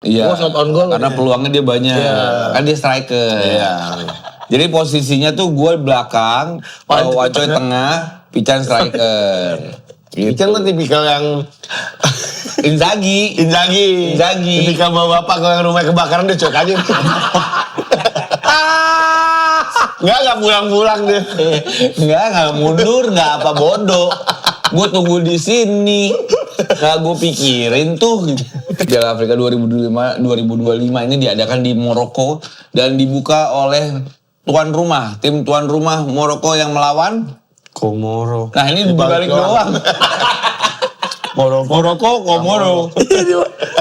Iya. Shot on goal. Karena peluangnya dia banyak. Kan dia striker. Iya. Jadi posisinya tuh gue belakang, Wacoy tengah, Pican striker. Pican kan tipikal yang Inzaghi. Tipikal bawa bapak kalau yang rumah kebakaran dia cuek aja. Nggak pulang-pulang dia. Nggak mundur, nggak apa bodoh. Gue tunggu di sini. Nggak gue pikirin tuh. Piala Afrika 2025 ini diadakan di Maroko dan dibuka oleh tim tuan rumah Maroko yang melawan Komoro. Nah ini dibalik doang. Maroko, Komoro.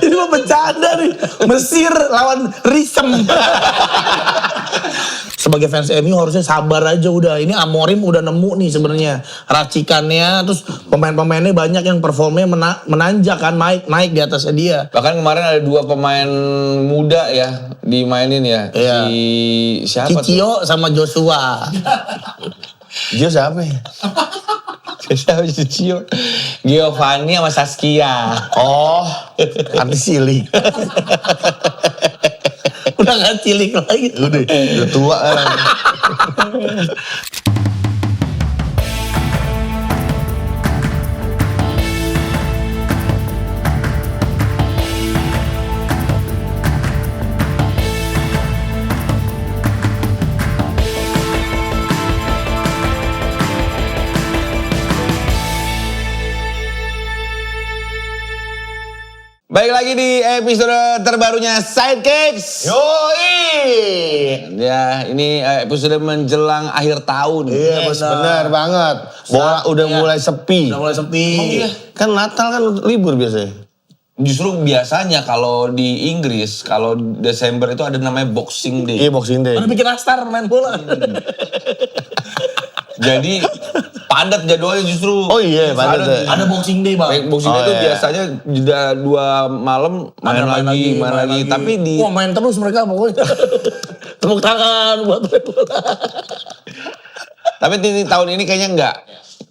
Ini mah bercanda nih. Mesir lawan Risem. Sebagai fans MU harusnya sabar aja udah. Ini Amorim udah nemu nih sebenarnya racikannya. Terus pemain-pemainnya banyak yang performnya menanjak kan, naik di atasnya dia. Bahkan kemarin ada 2 pemain muda ya dimainin ya. Iya. Siapa Cicio sama Joshua. Dia siapa ya? Siapa Cicio? Giovanni sama Saskia. Oh, artis cilik. Udah gak cilik lagi. Udah tua kan. Baik lagi di episode terbarunya Sidekicks. Yoi. Ya, ini episode menjelang akhir tahun. Iya, benar banget. Bola udah mulai sepi. Udah mulai sepi. Kan Natal kan libur biasanya. Justru biasanya kalau di Inggris, kalau Desember itu ada namanya Boxing Day. Iya, Boxing Day. Mana bikin nastar main bola. Jadi padat jadwalnya justru. Oh iya, padat. Ada Boxing Day, Bang. Boxing Day itu iya. biasanya jeda 2 malam main lagi. Tapi di Wah, main terus mereka pokoknya. Tepuk tangan buat main bola. Tapi di tahun ini kayaknya enggak.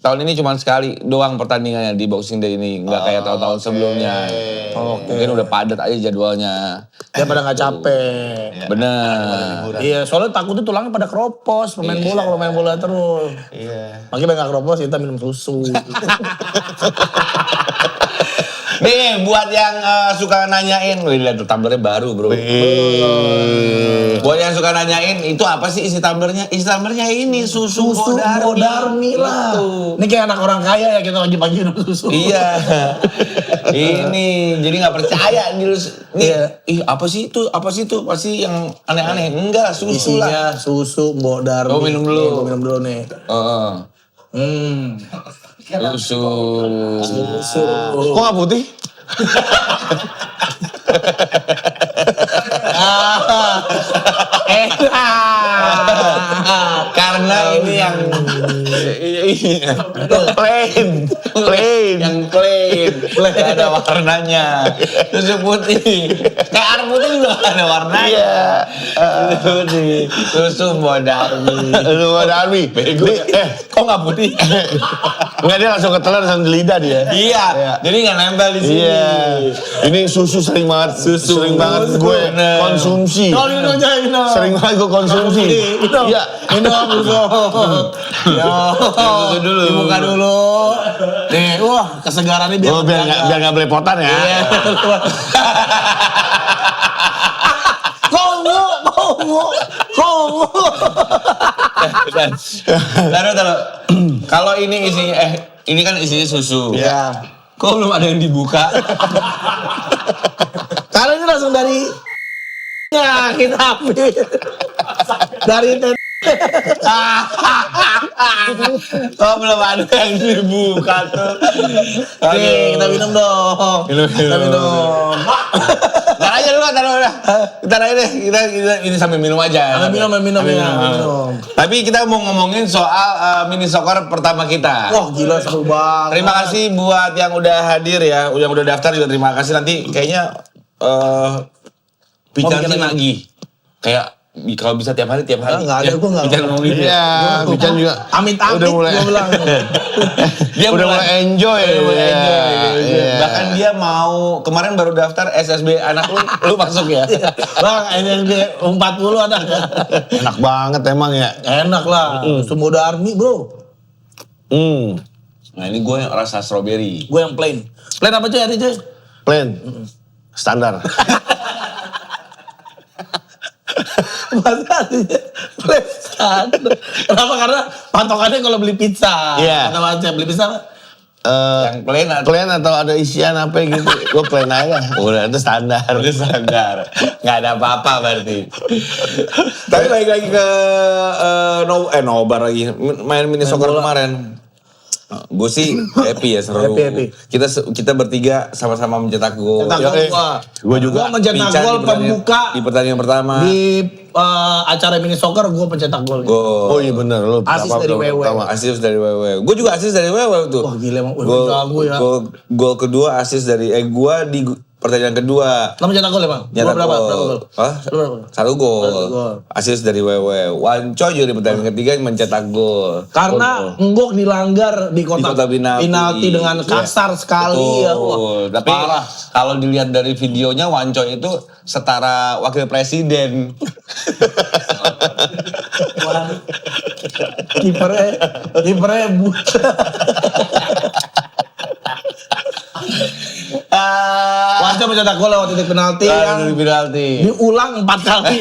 Tahun ini cuma sekali doang pertandingannya di Boxing Day ini, enggak kayak tahun-tahun sebelumnya. Mungkin udah padat aja jadwalnya. Dia pada gak capek. Bener. Iya, soalnya takutnya tulangnya pada keropos pemain bola kalau main bola terus. Iya. Makanya gak keropos kita minum susu. Nih, buat yang suka nanyain, lihat tumblernya baru bro. Buat yang suka nanyain, itu apa sih isi tumblernya? Isi tumblernya ini susu Modarmi lah. Ini kayak anak orang kaya ya kita pagi-pagi minum susu. Iya. Ini jadi nggak percaya nih. Iya. Ih apa sih itu? Pasti yang aneh-aneh. Enggak, susu Isinya lah. susu Mbok Darmi. Oh, minum dulu. Nih, gua minum dulu nih. Susu. Kok nggak putih? Karena ini yang Plain. yang plain, gak ada warnanya. Susu putih, kayak air putih juga gak ada warnanya. Iya. Susu putih, susu Modarmi. Lu ada Army. Bego. Kok gak putih? Enggak, dia langsung ketelan langsung di lidah dia. Iya, jadi gak nempel di sini. Iya. Ini susu sering banget. Sering banget gue Bener. konsumsi. Minum aja, minum. Sering banget gue konsumsi. Minum. Iya. Minum susu. Susu dulu. Dibuka dulu. Nih, wah kesegarannya biar. Oh, biar nggak belepotan ya. Iya. Kongo. Taruh. Kalau ini isinya, ini kan isinya susu. Iya. Kok belum ada yang dibuka? Karena ini langsung dari ya kita ambil dari Oh belum ada yang dibuka tuh. Nih, kita minum dong. Kita minum. Ntar aja dulu, Ntar aja deh. Kita ini sambil minum aja. Minum. Tapi kita mau ngomongin soal mini soccer pertama kita. Wah gila seru banget. Terima kasih buat yang udah hadir ya, yang udah daftar juga terima kasih. Nanti kayaknya Pican sih nagih. Kayak Kalau bisa tiap hari. Nggak ada, gue nggak. Bican ngomong gitu. Iya, Bican juga. Amit-amit Udah mulai- gue bilang. Dia Udah mulai enjoy. Udah mulai Iya, enjoy. iya. Bahkan dia mau kemarin baru daftar SSB anak lu masuk ya. Bang, SSB 40 ada. Enak banget emang ya. Enak lah, Sumoda Army bro. Nah ini gue yang rasa strawberry. Gue yang plain. Plain apa cuy hari cuy? Plain. Standar. Masa artinya plain standar. Kenapa? Karena patokannya kalau beli pizza. Iya. Kata macam beli pizza. Yang plain atau Plain atau ada isian apa gitu. Gue plain aja. Udah itu standar. udah standar. Nggak ada apa-apa berarti. Tapi balik lagi ke nobar lagi. Main mini soccer kemarin. Gue sih happy ya, seru. Happy. Kita bertiga sama-sama mencetak gol. Cetak gol gua. Gua juga. Gua mencetak Pican gol di pertandingan- pembuka di pertandingan pertama. di acara mini soccer gue pencetak gol. Gol. Oh iya bener. Lu Asis dari WW. Asis dari WW. Gue juga asis dari WW tuh. Wah, gila emang. Wah, Gol, jago ya. gol kedua asis dari gue di pertandingan kedua. Lo mencetak gol emang? Nyetak Berapa gol. gol? Hah? Lu berapa? 1 gol. 1 gol. Asis dari WW. Wanco juga di pertandingan ketiga mencetak gol. Karena Enggok dilanggar di kotak penalti dengan kasar sekali ya. Wah, Tapi parah. kalau dilihat dari videonya Wanco itu setara wakil presiden. Kipernya buta. Wanco mencetak gol lewat titik penalti yang Dari penalti. diulang 4 kali.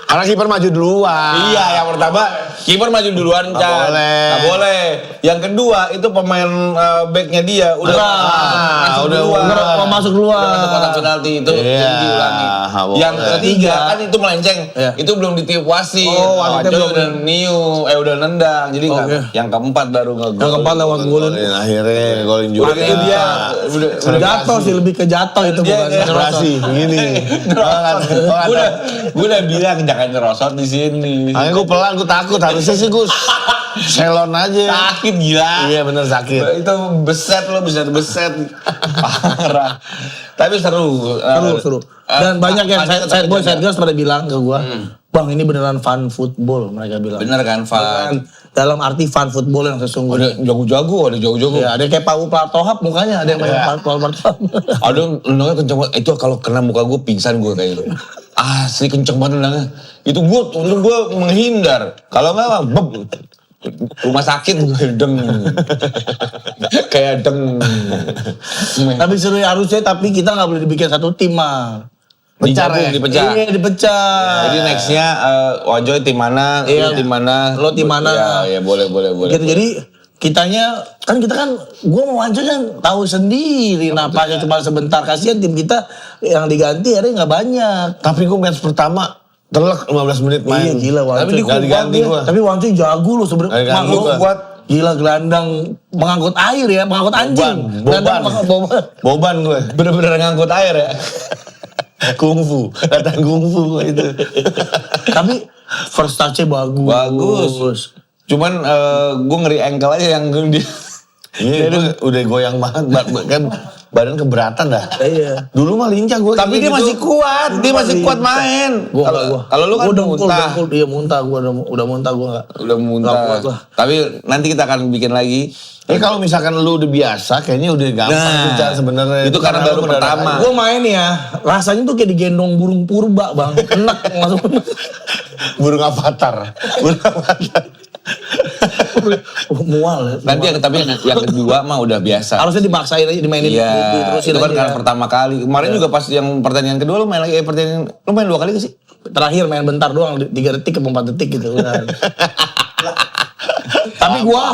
Karena kiper maju duluan. Iya, yang pertama kiper maju duluan, Nggak Chan. boleh. Nggak boleh. Yang kedua itu pemain backnya dia udah udah Mau masuk duluan. Udah masuk kotak penalti itu Iya, jadi diulangi. nggak boleh. Yang ketiga kan itu melenceng. Iya. Itu belum ditiup wasit. Oh, wasitnya Wanco belum. udah udah nendang. Jadi nggak. Oke. Yang keempat baru ngegol. Yang keempat lewat golin. Akhirnya golin juga. Udah itu dia Jatuh sih, lebih ke jatuh itu Dia- bukan. dia- Selebrasi begini. Gue udah bilang jangan nyerosot di sini. Makanya gue pelan, gue takut. Harusnya sih gue selon aja. Sakit gila. Iya bener sakit. Itu beset lo, beset. Parah. Tapi seru. Seru. Dan banyak yang sad boy, sad girls pada bilang ke gua, Bang ini beneran fun football, mereka bilang. Bener kan, Van? Beneran dalam arti fun football yang sesungguhnya. Ada jago-jago. Ya, ada kayak Pau Platohap mukanya, ada yang main Pau Platohap. Ada nendangnya kenceng banget. Itu kalau kena muka gue pingsan gue kayaknya. Asli kenceng banget nendangnya. Itu untung gue menghindar. Kalau enggak, rumah sakit gue deng. Kayak deng. Tapi seru ya, harusnya, tapi kita nggak boleh dibikin satu tim mah. Digabung, dipecah. Iya, dipecah. Jadi nextnya Wanjoy tim mana, Iya. lu tim mana, Lo tim mana. Ya boleh. Gitu, jadi kita kan gue mau Wanco kan tahu sendiri napasnya cuma sebentar, kasihan tim kita yang diganti akhirnya nggak banyak. Tapi gue match pertama telak 15 menit main. Iya gila Wanco. Tapi Nggak diganti gua. Tapi Wanco jago loh Nggak sebenarnya. diganti Makhluk gua. buat gila gelandang mengangkut air ya, mengangkut anjing. Gelandang boban. Boban gue. bener-bener ngangkut air ya. Kungfu. Datang kungfu itu. Tapi first touch-nya bagus. Cuman gue ngeri ankle aja yang dia. Iya, udah goyang banget. Kan badan keberatan dah. Iya. Dulu mah lincah gue. Tapi dia masih kuat, main. Kalau lu kan udah muntah. Iya muntah, gua udah muntah gua nggak. Udah muntah. Nggak kuat lah. Tapi nanti kita akan bikin lagi. Kalau misalkan lu udah biasa, kayaknya udah gampang tuh Chan, sebenarnya. Itu karena baru pertama. Gue main ya, rasanya tuh kayak digendong burung purba bang, enak masuk. Burung avatar. Mual ya. Nanti yang kedua mah udah biasa. Harusnya dipaksain aja, dimainin Iya, diterusin itu kan aja. karena pertama kali. Kemarin juga pas yang pertandingan kedua lu main lagi, lu main 2 kali gak sih? Terakhir main bentar doang, 3 detik ke 4 detik gitu. Udah. Tapi gua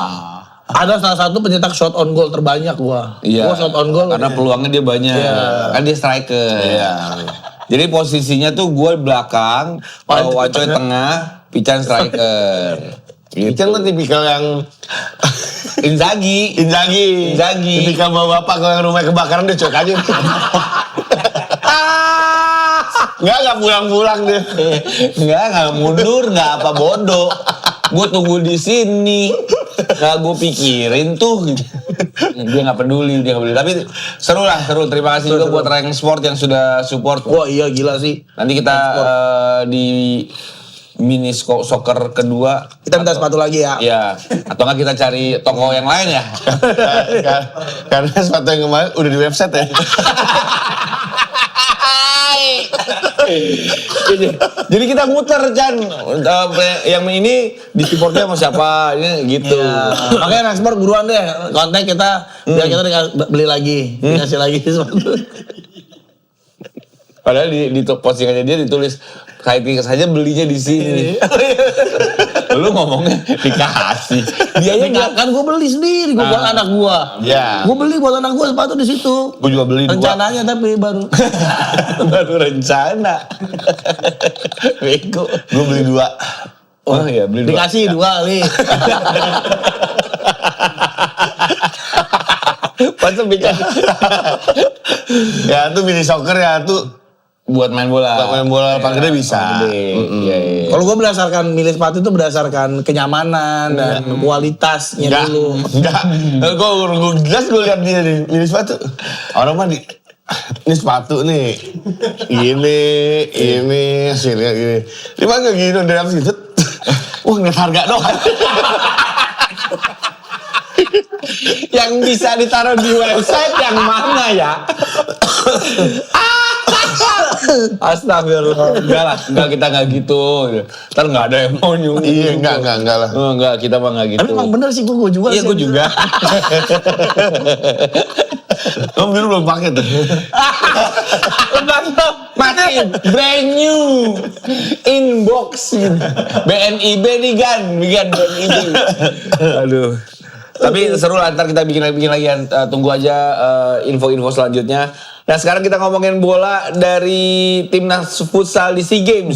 ada salah satu pencetak shot on goal terbanyak gua. Iya. Gua shot on goal. Karena peluangnya dia banyak. Iya. Kan dia striker. Iya. Jadi posisinya tuh gue belakang, kalau Wancoy tengah, Pican striker. Pican kan tipikal yang Inzaghi. Inzaghi. Tipikal bapak kalau yang rumahnya kebakaran dia cuek aja. Enggak pulang-pulang dia. Enggak mundur, enggak apa bodoh. Gue tunggu di sini. nggak gue pikirin tuh. Gitu. Dia nggak peduli. Tapi seru. Terima kasih juga buat Rank Sport yang sudah support. Wah iya gila sih. Nanti kita di mini soccer kedua. Kita minta sepatu lagi ya. Ya, atau nggak kita cari toko yang lain ya? Karena sepatu yang kemarin udah di website ya. Jadi kita muter Chan, yang ini di supportnya sama siapa, ini gitu. Ya. Makanya Rank Sport buruan deh, kontak kita biar kita beli lagi, dikasih lagi sepatu. Padahal di postingannya dia ditulis Kaiting saja belinya di sini. Lu ngomongnya dikasih. Dianya nggak kan gue beli sendiri, gue buat anak gue. Iya. Gue beli buat anak gue sepatu di situ. Gue juga beli 2. Rencananya tapi baru. Baru rencana. Bego. Gue beli 2. Oh iya, beli 2. Dikasih 2 kali. Pantes bikin. Ya tuh mini soccer ya tuh Buat main bola. buat main bola lapangan gede bisa. Iya. Kalau gue berdasarkan milih sepatu itu berdasarkan kenyamanan dan kualitasnya Enggak, dulu. enggak. Gue jelas gue lihat dia nih milih sepatu. Orang mah ini sepatu nih. Ini hasilnya gini. Dia mah gak gini dari apa sih? Wah ngeliat harga doang. Yang bisa ditaruh di website yang mana ya? Astagfirullah. Enggak kita enggak gitu. Ntar enggak ada yang mau nyuruh. Iya enggak lah. Enggak, kita mah enggak gitu. Tapi emang bener sih gue juga. Iya, gue juga. Kamu dulu belum pakai tuh. Matiin, brand new, inbox, BNIB nih kan, BNIB. Aduh. Tapi seru lah, ntar kita bikin lagi, tunggu aja info-info selanjutnya. Nah sekarang kita ngomongin bola dari timnas futsal di SEA Games.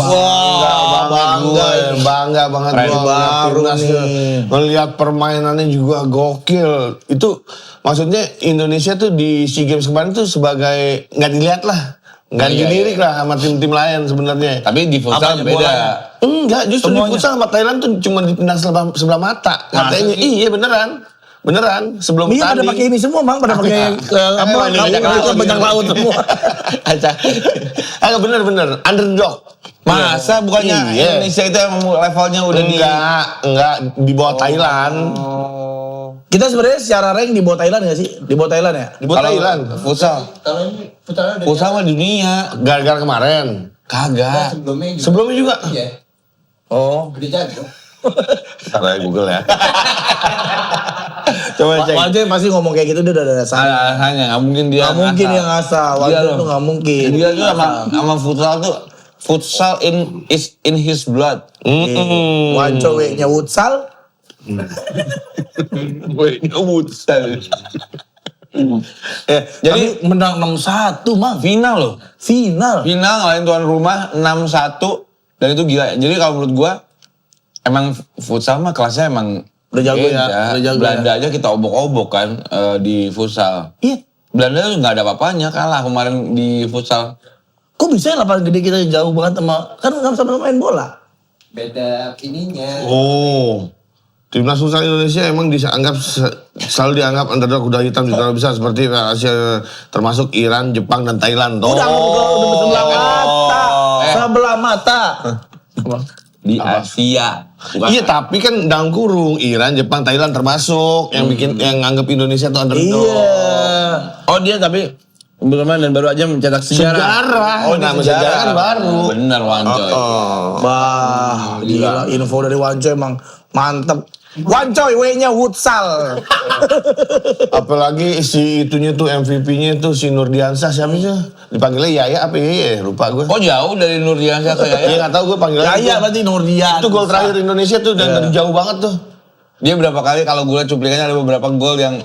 Bangga banget Keren gue baru nih. melihat permainannya juga gokil. Itu maksudnya Indonesia tuh di SEA Games kemarin tuh sebagai nggak dilihat lah, nggak dilirik lah sama tim-tim lain sebenarnya. Tapi di futsal Apanya beda. bolanya? Enggak, justru Semuanya. di futsal sama Thailand tuh cuma dipandang sebelah mata. Katanya, iya beneran sebelum Iya pada tanding. pakai ini semua bang, pada pakai bajak laut semua. Agak bener underdog. Masa bukannya Iya. Indonesia itu emang levelnya udah Enggak di bawah Thailand. Kita sebenarnya secara rank di bawah Thailand nggak sih? Di bawah Thailand ya? Di bawah Thailand. Futsal. Kalau ini putaran Futsal mah dunia. Gara-gara kemarin. Kagak. Sebelumnya juga. Iya, Oh. udah jago. Ntar ya Google ya. Coba cek. Wajah pasti ngomong kayak gitu dia udah ada dasarnya. Hanya nggak mungkin dia. Nggak mungkin ngasal. yang ngasal. Iya Wajah loh. tuh nggak mungkin. Dia tuh sama futsal tuh futsal is in his blood. Wanco nya futsal. Wait, futsal. Jadi menang 6-1 mang. Final loh. Final. Final ngalahin tuan rumah 6-1 dan itu gila. Jadi kalau menurut gua emang futsal mah kelasnya emang Udah jago ya, beda. udah jago Belanda aja kita obok-obok kan di futsal. Iya. Belanda tuh nggak ada apa-apanya, kalah kemarin di futsal. Kok bisa ya lapangan gede kita jauh banget sama kan nggak sama main bola. Beda ininya. Oh. Timnas futsal Indonesia emang selalu dianggap underdog kuda hitam di skala besar seperti Asia termasuk Iran, Jepang dan Thailand. Udah sebelah mata. Sebelah mata. Di Asia. Bukan. Iya tapi kan dalam kurung Iran, Jepang, Thailand termasuk yang bikin yang anggap Indonesia tuh underdog. Iya. Oh dia tapi bermain dan baru aja mencetak sejarah. Sejarah. Oh ini Nama sejarah sejarah kan baru. Bener Wancoy. Bah, gila info dari Wanco emang mantep. Wancoy W-nya futsal. Apalagi si itunya tuh MVP-nya tuh si Nurdiansah siapa sih? Dipanggilnya Yaya apa ya? Lupa gue. Oh jauh dari Nurdiansyah ke Iya Yaya. nggak tahu gue panggilannya. Yaya berarti Nurdian. Itu gol terakhir Indonesia tuh dan dari jauh banget tuh. Dia berapa kali kalau gue liat cuplikannya ada beberapa gol yang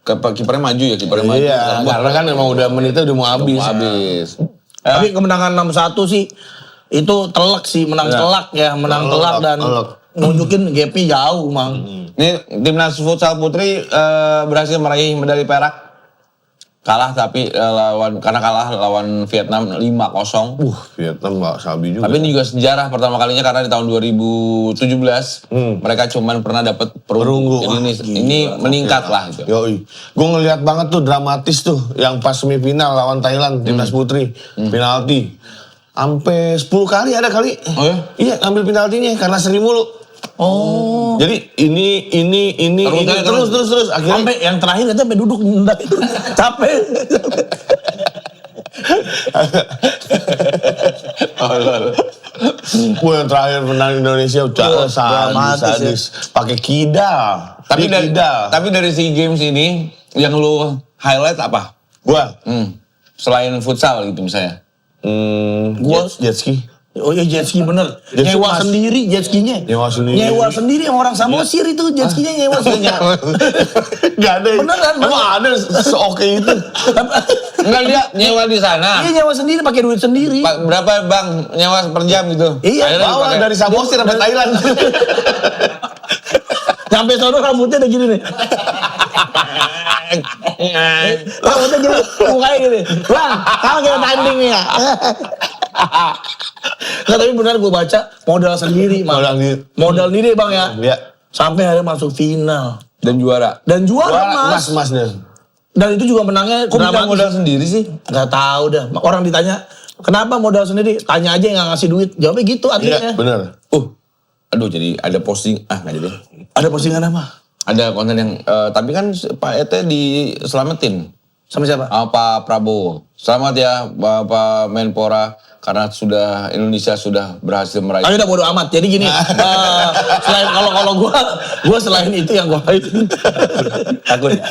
kipernya maju ya, kipernya maju. Iya, karena kan emang udah menitnya udah mau habis. Mau habis. Tapi kemenangan 6-1 sih itu telak sih, menang telak ya, menang telak dan nunjukin gapnya jauh, Mang. Ini timnas futsal putri berhasil meraih medali perak Kalah tapi karena kalah lawan Vietnam 5-0. Vietnam gak sabi juga. Tapi ini juga sejarah pertama kalinya karena di tahun 2017 mereka cuman pernah dapat perunggu. Jadi ini meningkat lah gitu. Yoi. Gue ngeliat banget tuh dramatis tuh yang pas semifinal lawan Thailand timnas putri penalti. Sampai 10 kali ada kali. Oh ya? Iya, ngambil penaltinya karena seri mulu. Oh. Jadi ini terus akhirnya Sampai yang terakhir katanya sampai duduk nunda itu. Capek. gue yang terakhir menang Indonesia sadis. Pakai kidal. Tapi dari SEA Games ini yang lu highlight apa? Gua Selain futsal gitu misalnya. gua jet ski. Oh iya jet ski bener. Jet ski Nyewa mas. sendiri jet skinya. Nyewa sendiri. Nyewa sendiri yang orang Samosir itu jet skinya nyewa sendiri. Gak ada. Beneran, Emang ada seoke itu. Enggak, dia nyewa di sana. Iya nyewa sendiri pakai duit sendiri. Berapa bang nyewa per jam gitu? Iya, Akhirnya Bawa dipakai. dari Samosir sampai Thailand. Sampai sono rambutnya udah gini nih. Rambutnya gini, mukanya gini. Bang, kalau kita tanding nih ya. Nggak, tapi benar gue baca modal sendiri, Bang. Modal sendiri Bang ya. Iya. Sampai akhirnya masuk final. Dan juara. Dan juara Mas. Mas. Dan itu juga menangnya Kok bisa dramatis. modal sendiri sih? Nggak tahu dah. Orang ditanya, kenapa modal sendiri? Tanya aja yang nggak ngasih duit. Jawabnya gitu Iya, artinya. benar. Aduh jadi ada posting, nggak jadi. Ada postingan apa? Ada konten yang, tapi kan Pak Ete diselamatin Sama siapa? sama Pak Prabowo. Selamat ya Bapak Menpora, karena Indonesia sudah berhasil meraih. Tapi udah bodo amat. Jadi gini, selain kalau gue selain itu yang gue highlight, Takut ya?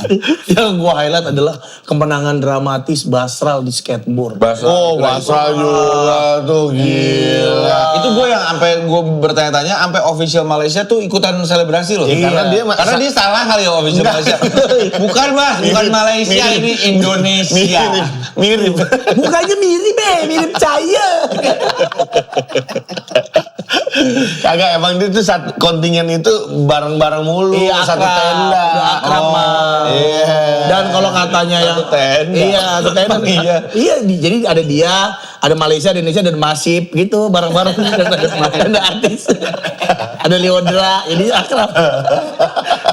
yang gue highlight adalah kemenangan dramatis Basral di skateboard. Basra juga tuh gila. Itu gue yang sampai gue bertanya-tanya, sampai official Malaysia tuh ikutan selebrasi loh. Iya. Karena dia salah kali ya official Malaysia. Bukan Mas, bukan Malaysia, ini Indonesia. Mirip. Mukanya mirip cahaya. Kagak, emang dia tuh kontingen itu bareng-bareng mulu. Iya, satu akrab. tenda. Udah akrab, Mas. Iya. Dan kalau katanya yang tenda. Iya, satu tenda. Iya. Iya, jadi ada dia, ada Malaysia, ada Indonesia, dan Masif gitu bareng-bareng. Ada artis. Ada Leodra, jadi akrab.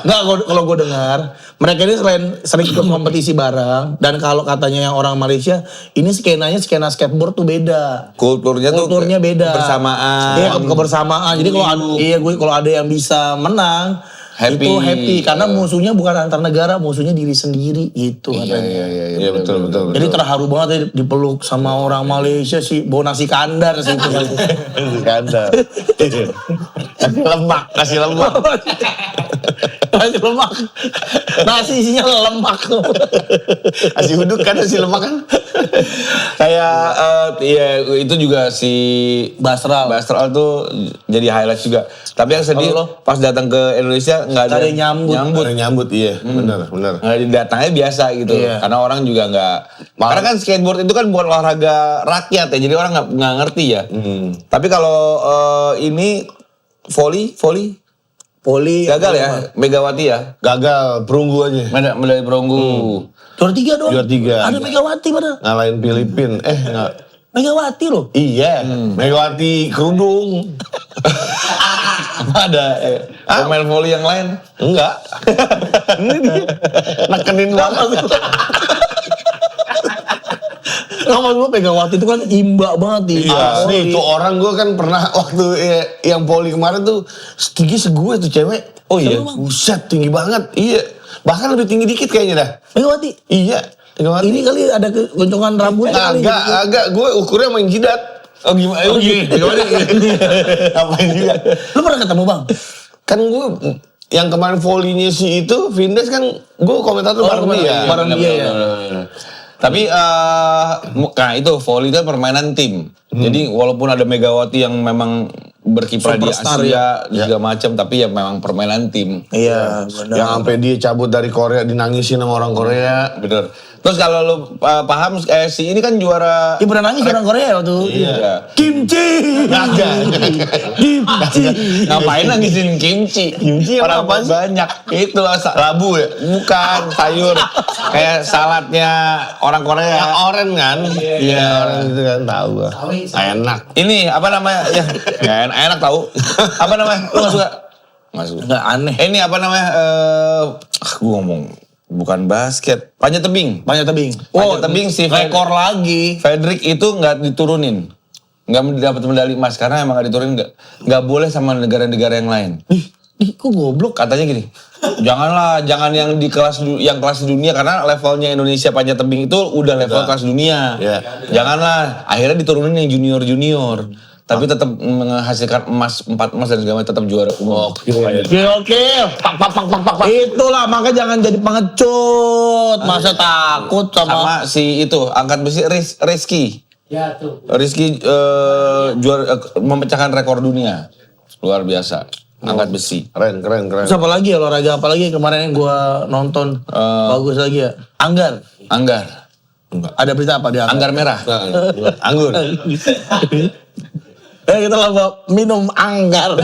Enggak, kalau gue dengar, mereka ini sering ikut kompetisi bareng, dan kalau katanya yang orang Malaysia, ini skena skateboard tuh beda. Kulturnya beda. Bersamaan. Iya, kebersamaan. Jadi kalau ada yang bisa menang, Happy. itu happy karena musuhnya bukan antar negara, musuhnya diri sendiri gitu katanya. Iya, betul. Jadi terharu banget ya dipeluk sama orang Malaysia sih, bawa nasi kandar sih itu. Kandar. Kasih lemak. Nasi lemak. Nasi isinya lemak. Kasih uduk kan, kasih lemak kan. Kayak itu juga si Basral. Basral tuh jadi highlight juga. Tapi yang sedih pas datang ke Indonesia nggak ada yang nyambut. Ada nyambut, iya. Benar. Nggak datangnya biasa gitu. Iya. Karena orang juga nggak. Karena kan skateboard itu kan bukan olahraga rakyat ya. Jadi orang nggak ngerti ya. Tapi kalau ini volley gagal ya, Megawati ya. Gagal, perunggu aja. Medali perunggu. Juara 3 dong. Juara 3. Ada Megawati padahal. Ngalahin Filipin. Enggak. Megawati loh. Iya, Megawati kerudung. Ada pemain volley yang lain. Enggak. Ini dia. Nekenin banget. Nama gue Megawati itu kan imba banget di Asli, itu orang gue kan pernah waktu yang poli kemarin tuh setinggi segue tuh cewek. Oh iya? Buset, tinggi banget. Iya. Bahkan lebih tinggi dikit kayaknya dah. Megawati. Iya. Megawati. Ini kali ada goncongan rambut kali. Agak. Gue ukurnya main jidat. Oh gimana? Oh gini. Ngapain juga. Lu pernah ketemu Bang? Kan gue yang kemarin volinya si itu, Vindes kan gue komentator bareng dia. Bareng dia ya. Tapi nah itu volley itu permainan tim. Jadi walaupun ada Megawati yang memang berkiprah di Superstar Asia juga macam, tapi ya memang permainan tim. Iya, benar. Yang sampai dia cabut dari Korea dinangisin sama orang Korea. Bener. Terus kalau lu paham si ini kan juara Dia pernah nangis orang Korea waktu itu. Iya. Kimchi. Kimchi. Ngapain nangisin kimchi? Kimchi orang apa sih? banyak. Itu Labu ya? bukan sayur kayak saladnya orang Korea. Yang oren kan? Iya, oren itu kan tahu gua. Sawi. Enak. Ini apa namanya? Ya, nggak enak tahu. Apa namanya? Lu nggak suka? Nggak suka. Enggak aneh. Ini apa namanya? Gue ngomong bukan basket, panjat tebing. Banyak tebing. Panjat tebing si rekor lagi. Frederick itu nggak diturunin, nggak dapat medali emas karena emang nggak diturunin, nggak boleh sama negara-negara yang lain. Ih, kok goblok? Katanya gini, jangan yang di kelas dunia karena levelnya Indonesia panjat tebing itu udah level kelas dunia. Iya. Janganlah, akhirnya diturunin yang junior. Tapi tetap menghasilkan 4 emas dan segala macam tetap juara umum. Oke. Pak. Itulah makanya jangan jadi pengecut. Masa takut Sama sama si itu angkat besi Rizky. Ya tuh. Rizky juara memecahkan rekor dunia. Luar biasa. Angkat besi. Keren. Terus apa lagi ya, olahraga apa lagi kemarin yang gua nonton bagus lagi ya? Anggar. Anggar Ada berita apa di Anggar Anggar? merah. Anggur. Kita lomba minum anggar.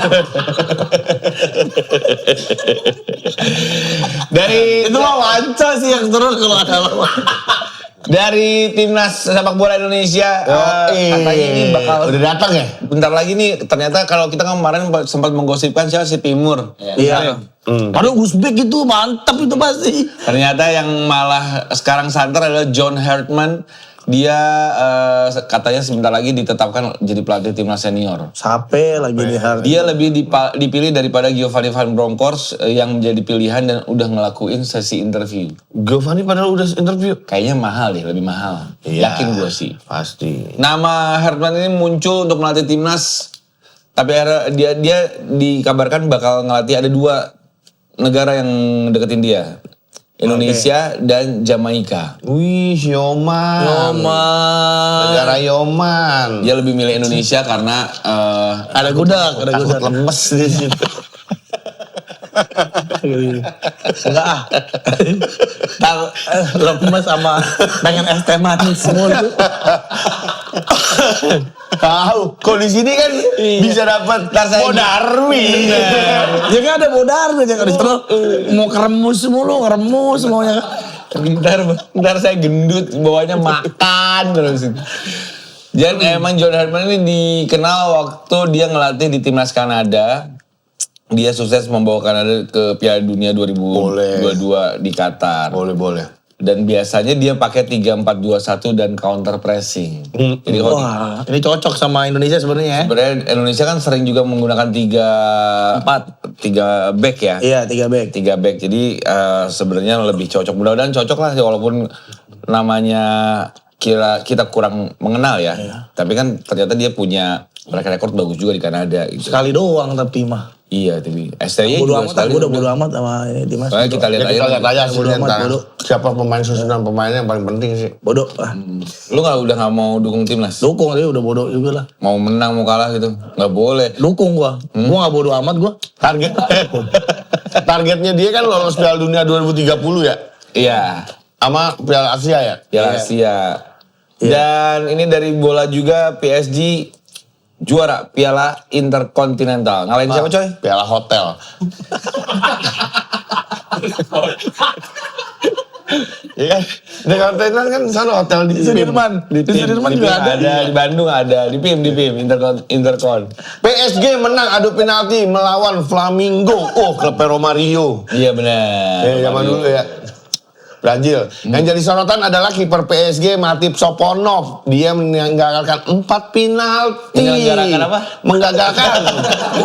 Dari Itu mah wanca sih yang terus kalau ada lomba. Dari timnas sepak bola Indonesia katanya ini bakal Udah datang ya? bentar lagi nih. Ternyata kalau kita kemarin sempat menggosipkan siapa si Timur. Iya. Padahal Uzbek itu mantap itu pasti. Ternyata yang malah sekarang santer adalah John Hartman. Dia katanya sebentar lagi ditetapkan jadi pelatih timnas senior. Sape lagi di hari. Dia lebih dipilih daripada Giovanni Van Bronckhorst yang menjadi pilihan dan udah ngelakuin sesi interview. Giovanni padahal udah interview. Kayaknya mahal deh, lebih mahal. Iya. Yakin gue sih. Pasti. Nama Hartman ini muncul untuk melatih timnas, tapi dia dikabarkan bakal ngelatih ada 2 negara yang deketin dia. Indonesia dan Jamaika. Wih, Yoman. Negara Yoman. Dia lebih milih Indonesia karena Ada gudak. Takut lemes di situ. Enggak ah. Lemes sama pengen es teh manis mulu. Tahu, kalau di sini kan bisa dapat Bodarwi. Ya kan ada Bodarwi aja kan terus mau keremus mulu, ngeremus semuanya. Ntar saya gendut, bawahnya makan terus. Dan emang John Hartman ini dikenal waktu dia ngelatih di timnas Kanada. Dia sukses membawa Kanada ke Piala Dunia 2022 di Qatar. Boleh. Dan biasanya dia pakai 3-4-2-1 dan counter pressing. Jadi kalau Wah, ini cocok sama Indonesia sebenarnya ya. sebenarnya Indonesia kan sering juga menggunakan 3 back ya. Iya, 3 back. 3 back. Jadi sebenarnya lebih cocok. Mudah-mudahan cocok lah walaupun namanya kita kurang mengenal ya. Tapi kan ternyata dia punya rekor bagus juga di Kanada gitu. Sekali doang tapi mah. Iya, tapi STY Bodo juga amat, sekali. aku udah bodo amat sama ini Dimas. Soalnya kita lihat Ya, kita lihat aja Bodo hasilnya amat, ntar. bodo. Siapa pemain susunan pemainnya yang paling penting sih. Bodoh lah. Lu udah nggak mau dukung timnas? Dukung dia udah bodoh juga lah. Mau menang mau kalah gitu? Nggak boleh. Dukung gua. Gua gak bodo amat gua. Targetnya dia kan lolos Piala Dunia 2030 ya. Iya. Sama Piala Asia ya. Piala Asia. Dan ini dari bola juga PSG juara Piala Intercontinental. Ngalahin siapa coy? Piala Hotel. Iya kan? Intercontinental kan sana hotel di Sudirman. Di Sudirman juga ada. Di Bandung ada, di PIM Intercon. PSG menang adu penalti melawan Flamengo. Oh, klub Romario. Iya benar. Zaman dulu ya. Brazil. Yang jadi sorotan adalah kiper PSG Matip Soponov. Dia menggagalkan 4 penalti. Menyelenggarakan apa? Menggagalkan.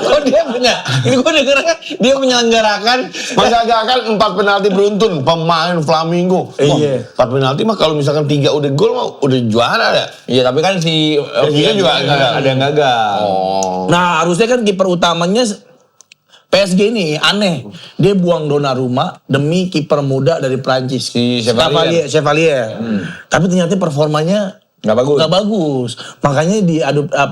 Oh dia punya. Ini gue denger dia menyelenggarakan. Menggagalkan 4 penalti beruntun pemain Flamengo. Wah, Iya. 4 penalti mah kalau misalkan 3 udah gol mah udah juara ya. Iya tapi kan si PSG juga ada yang gagal. Oh. Nah harusnya kan kiper utamanya PSG ini aneh. Dia buang Donnarumma demi kiper muda dari Prancis. Si Chevalier. Chevalier. Tapi ternyata performanya Nggak bagus. Makanya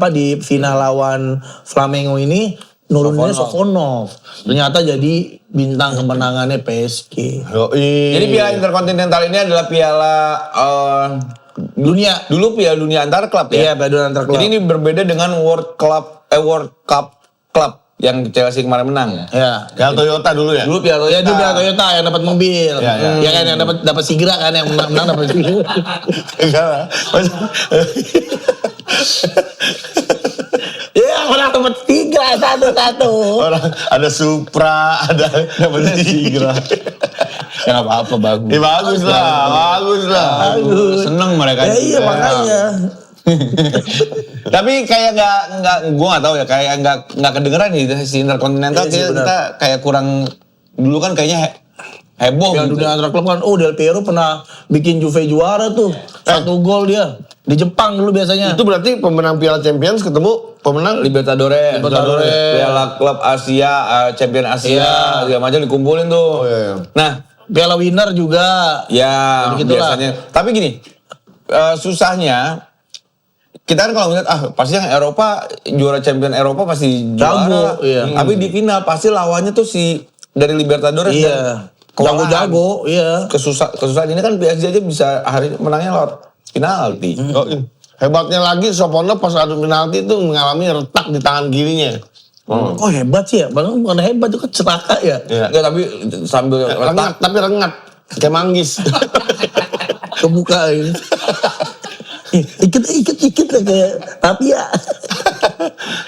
di final lawan Flamengo ini nuruninnya Sofonov. Ternyata jadi bintang kemenangannya PSG. Yoi. Jadi Piala Interkontinental ini adalah piala Dunia. dulu Piala Dunia antar klub Iya, ya. Piala Dunia antar klub. Jadi ini berbeda dengan World Cup Club yang Chelsea kemarin menang. Ya. Yang Toyota dulu ya? Dulu Piala Ya Toyota. itu Piala Toyota yang dapat mobil. Ya, ya. Ya kan yang dapat Sigra kan yang menang dapat Sigra. Enggak lah. Ya orang dapat Sigra satu-satu. Orang ada Supra, ada Sigra. Ya nggak apa-apa, bagus. Ya bagus lah. Seneng mereka. Ya iya juga. makanya. Tapi kayak nggak, gue nggak tahu ya, kayak nggak kedengeran nih si Interkontinental. Iya sih, benar. Kita kayak kurang dulu kan kayaknya heboh. Piala gitu. Dunia antar klub kan, Del Piero pernah bikin Juve juara tuh. 1 gol dia. Di Jepang dulu biasanya. Itu berarti pemenang Piala Champions ketemu pemenang Libertadores, Libertadores. Piala Klub Asia, Champion Asia, segala macam dikumpulin tuh. Oh, iya. Nah, Piala Winner juga. ya Begitulah. biasanya. Tapi gini, susahnya kita kan kalau ngeliat pasti yang Eropa juara Champion Eropa pasti juara. Jago, iya. Tapi di final pasti lawannya tuh si dari Libertadores Iya. dan kewalahan. Jago-jago, iya. Kesusahan ini kan PSG aja bisa hari menangnya lewat penalti. Yoi. Hebatnya lagi Sofonov pas adu penalti itu mengalami retak di tangan kirinya. Oh hebat sih ya, bukan hebat itu kan celaka ya. Iya. Enggak, tapi sambil Rengat, tapi rengat. Kayak manggis. Kebuka ini. Ikut lah kayak tapi ya.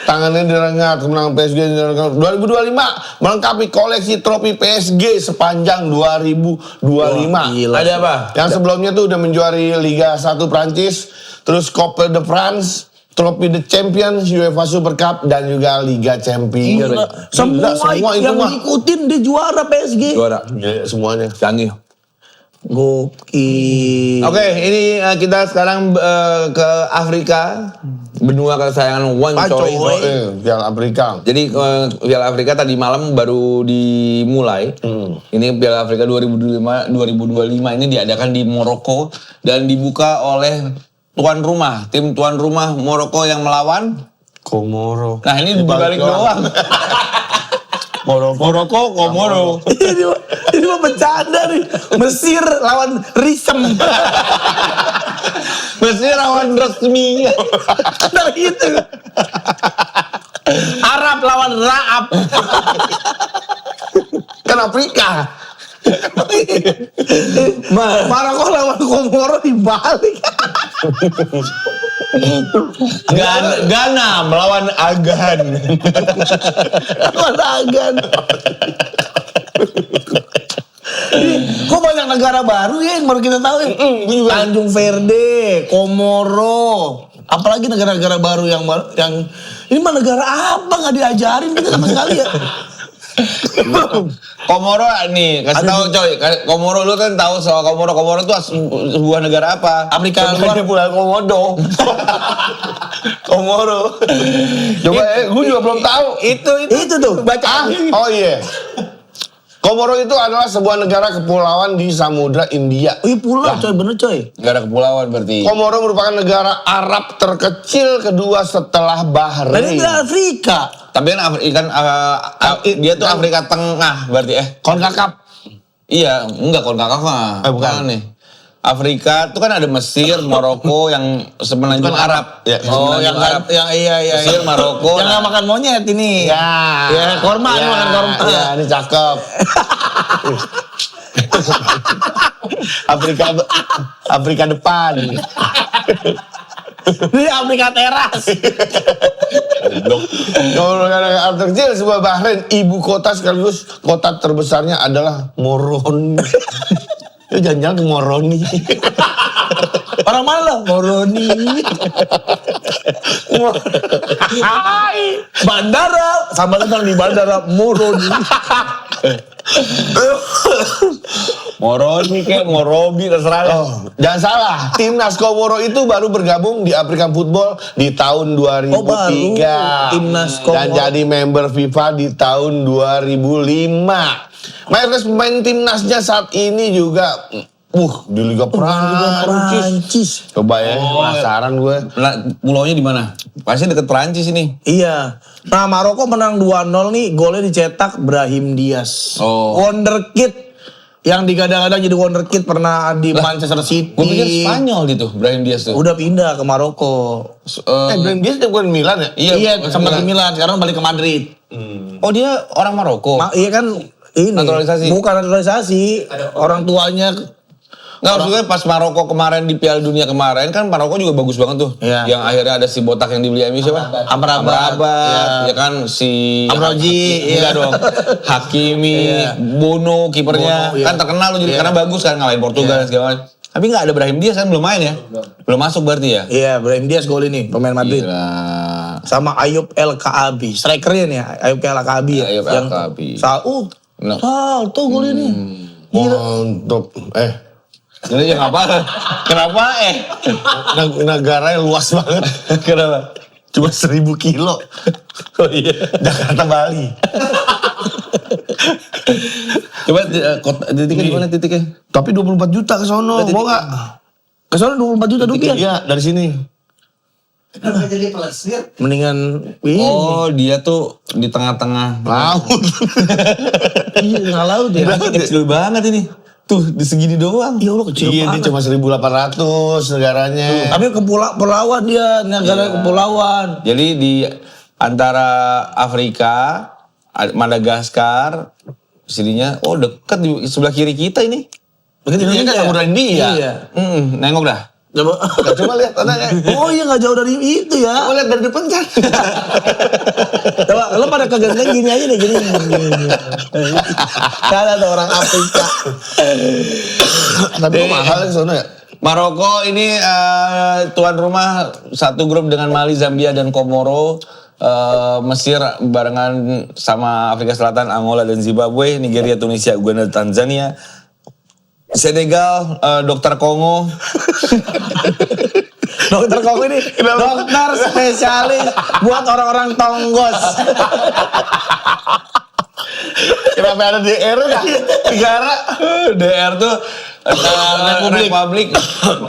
Tangannya direngat, kemenangan PSG direngat. 2025 melengkapi koleksi trofi PSG sepanjang 2025. Wah, gila. ada apa? Yang sebelumnya tuh udah menjuari Liga 1 Prancis, terus Coupe de France, Trofi de Champions, UEFA Super Cup, dan juga Liga Champions. Gila. Semua itu yang mah. ngikutin dia juara PSG. Juara. Iya, semuanya. Canggih. Gokil. Oke, ini kita sekarang ke Afrika, benua kesayangan Wan Choi. Piala Afrika. Jadi Piala Afrika tadi malam baru dimulai. Ini Piala Afrika 2025 ini diadakan di Maroko dan dibuka oleh tuan rumah, tim tuan rumah Maroko yang melawan. Komoro. Nah ini dibalik doang. Maroko, Komoro. Ini mah bercanda nih. Mesir lawan Risem. Mesir lawan resmi. Nah gitu. Arab lawan Raab. Kan Afrika. Maroko lawan Komoro dibalik. Ghana melawan Agan. Lawan Agan. Kok banyak negara baru ya yang baru kita tahu ya? Tanjung Verde, Komoro, apalagi negara-negara baru yang ini mah negara apa nggak diajarin kita sama sekali ya? Komoro nih, kasih tahu coy. Komoro lu kan tahu soal Komoro. Komoro itu sebuah negara apa? Afrika Bukan Pulau Komodo. Komoro. Coba gue juga belum tahu. Itu tuh. Ah, oh iya. Komoro itu adalah sebuah negara kepulauan di Samudra India. Wih pulau coy, bener coy. Negara kepulauan berarti. Komoro merupakan negara Arab terkecil kedua setelah Nah, ini Bahrain. negara Afrika. Tapi kan dia tuh Afrika Tengah berarti Konkakaf. Iya, enggak Konkakaf mah. Bukan. nih. Afrika tuh kan ada Mesir, Maroko yang semenanjung Bukan Arab. Ya, Oh, semenanjung Arab. yang iya. Mesir, Maroko. Yang nggak makan monyet ini. Ya, korma, ini makan korma. Ya, ini cakep. Afrika depan. Ini Afrika teras. Kalau negara Arab terkecil sebuah Bahrain, ibu kota sekaligus kota terbesarnya adalah Moroni. Itu jangan-jangan ke Moroni. Orang mana lo? Moroni. Bandara. Sama tentang di bandara Moroni. Moroni kayak Morobi terserah. Oh, jangan salah, timnas Komoro itu baru bergabung di African Football di tahun 2003. Oh, baru. Timnas Komoro. Dan jadi member FIFA di tahun 2005. Mayoritas pemain timnasnya saat ini juga di Liga Prancis. Prancis. Coba ya, penasaran gue. Pulaunya di mana? Pasti deket Perancis ini. Iya. Nah, Maroko menang 2-0 nih, golnya dicetak Brahim Diaz. Oh. Wonderkid yang digadang-gadang jadi wonderkid pernah di Manchester City. Gue pikir Spanyol gitu, Brahim Diaz tuh. Udah pindah ke Maroko. Brahim Diaz bukan Milan ya? Iya, sempat di Milan, sekarang balik ke Madrid. Oh dia orang Maroko. Iya kan ini. Naturalisasi. Bukan naturalisasi. Orang tuanya Nggak, maksudnya pas Maroko kemarin di Piala Dunia kemarin kan Maroko juga bagus banget tuh. Iya. Yang akhirnya ada si botak yang dibeli MU siapa? Amrabat. Amrabat. Ya kan si Amroji, Enggak iya. dong. Hakimi, Iya. Bono kipernya Bono, iya. kan terkenal loh jadi Iya. karena bagus kan ngalahin Portugal dan segala macam. Tapi nggak ada Brahim Diaz kan belum main ya? Belum masuk berarti ya? Iya, Brahim Diaz gol ini, pemain Madrid. Gila. Sama Ayub El Kaabi, strikernya nih, Ayub El Kaabi ya. Ayub El Kaabi. No. Tuh gol ini. Gila. Mantap. Jadi ya apa? Kenapa Negara yang luas banget. Kenapa? Cuma 1000 kilo. Oh iya. Jakarta Bali. Coba titiknya di mana titiknya? Tapi 24 juta ke sono, mau nggak? Ke sana 24 juta rupiah. Iya, dari sini. Kenapa jadi pelesir? Mendingan ini. Oh dia tuh di tengah-tengah. Laut. Iya, tengah laut ya. Kecil banget ini. Tuh di segini doang. Iya, Allah kecil Iya, banget. dia cuma 1.800 negaranya. Tapi kepulauan dia, negara kepulauan. Jadi di antara Afrika, Madagaskar, sininya, oh dekat di sebelah kiri kita ini. Begitu Ini kan samudra India. Iya. Nengok dah. Coba. Coba lihat anaknya. Oh iya nggak jauh dari itu ya. Coba lihat dari depan kan. Coba lo pada keganteng gini aja deh gini. Kan ada orang Afrika. Tapi kok mahal ke sono ya? Maroko ini tuan rumah satu grup dengan Mali, Zambia, dan Komoro. Mesir barengan sama Afrika Selatan, Angola, dan Zimbabwe. Nigeria, Tunisia, Uganda, Tanzania. Senegal, Dokter Kongo. Dokter Kongo ini dokter spesialis buat orang-orang tonggos. Kenapa ada DR ya? Negara. DR tuh Republik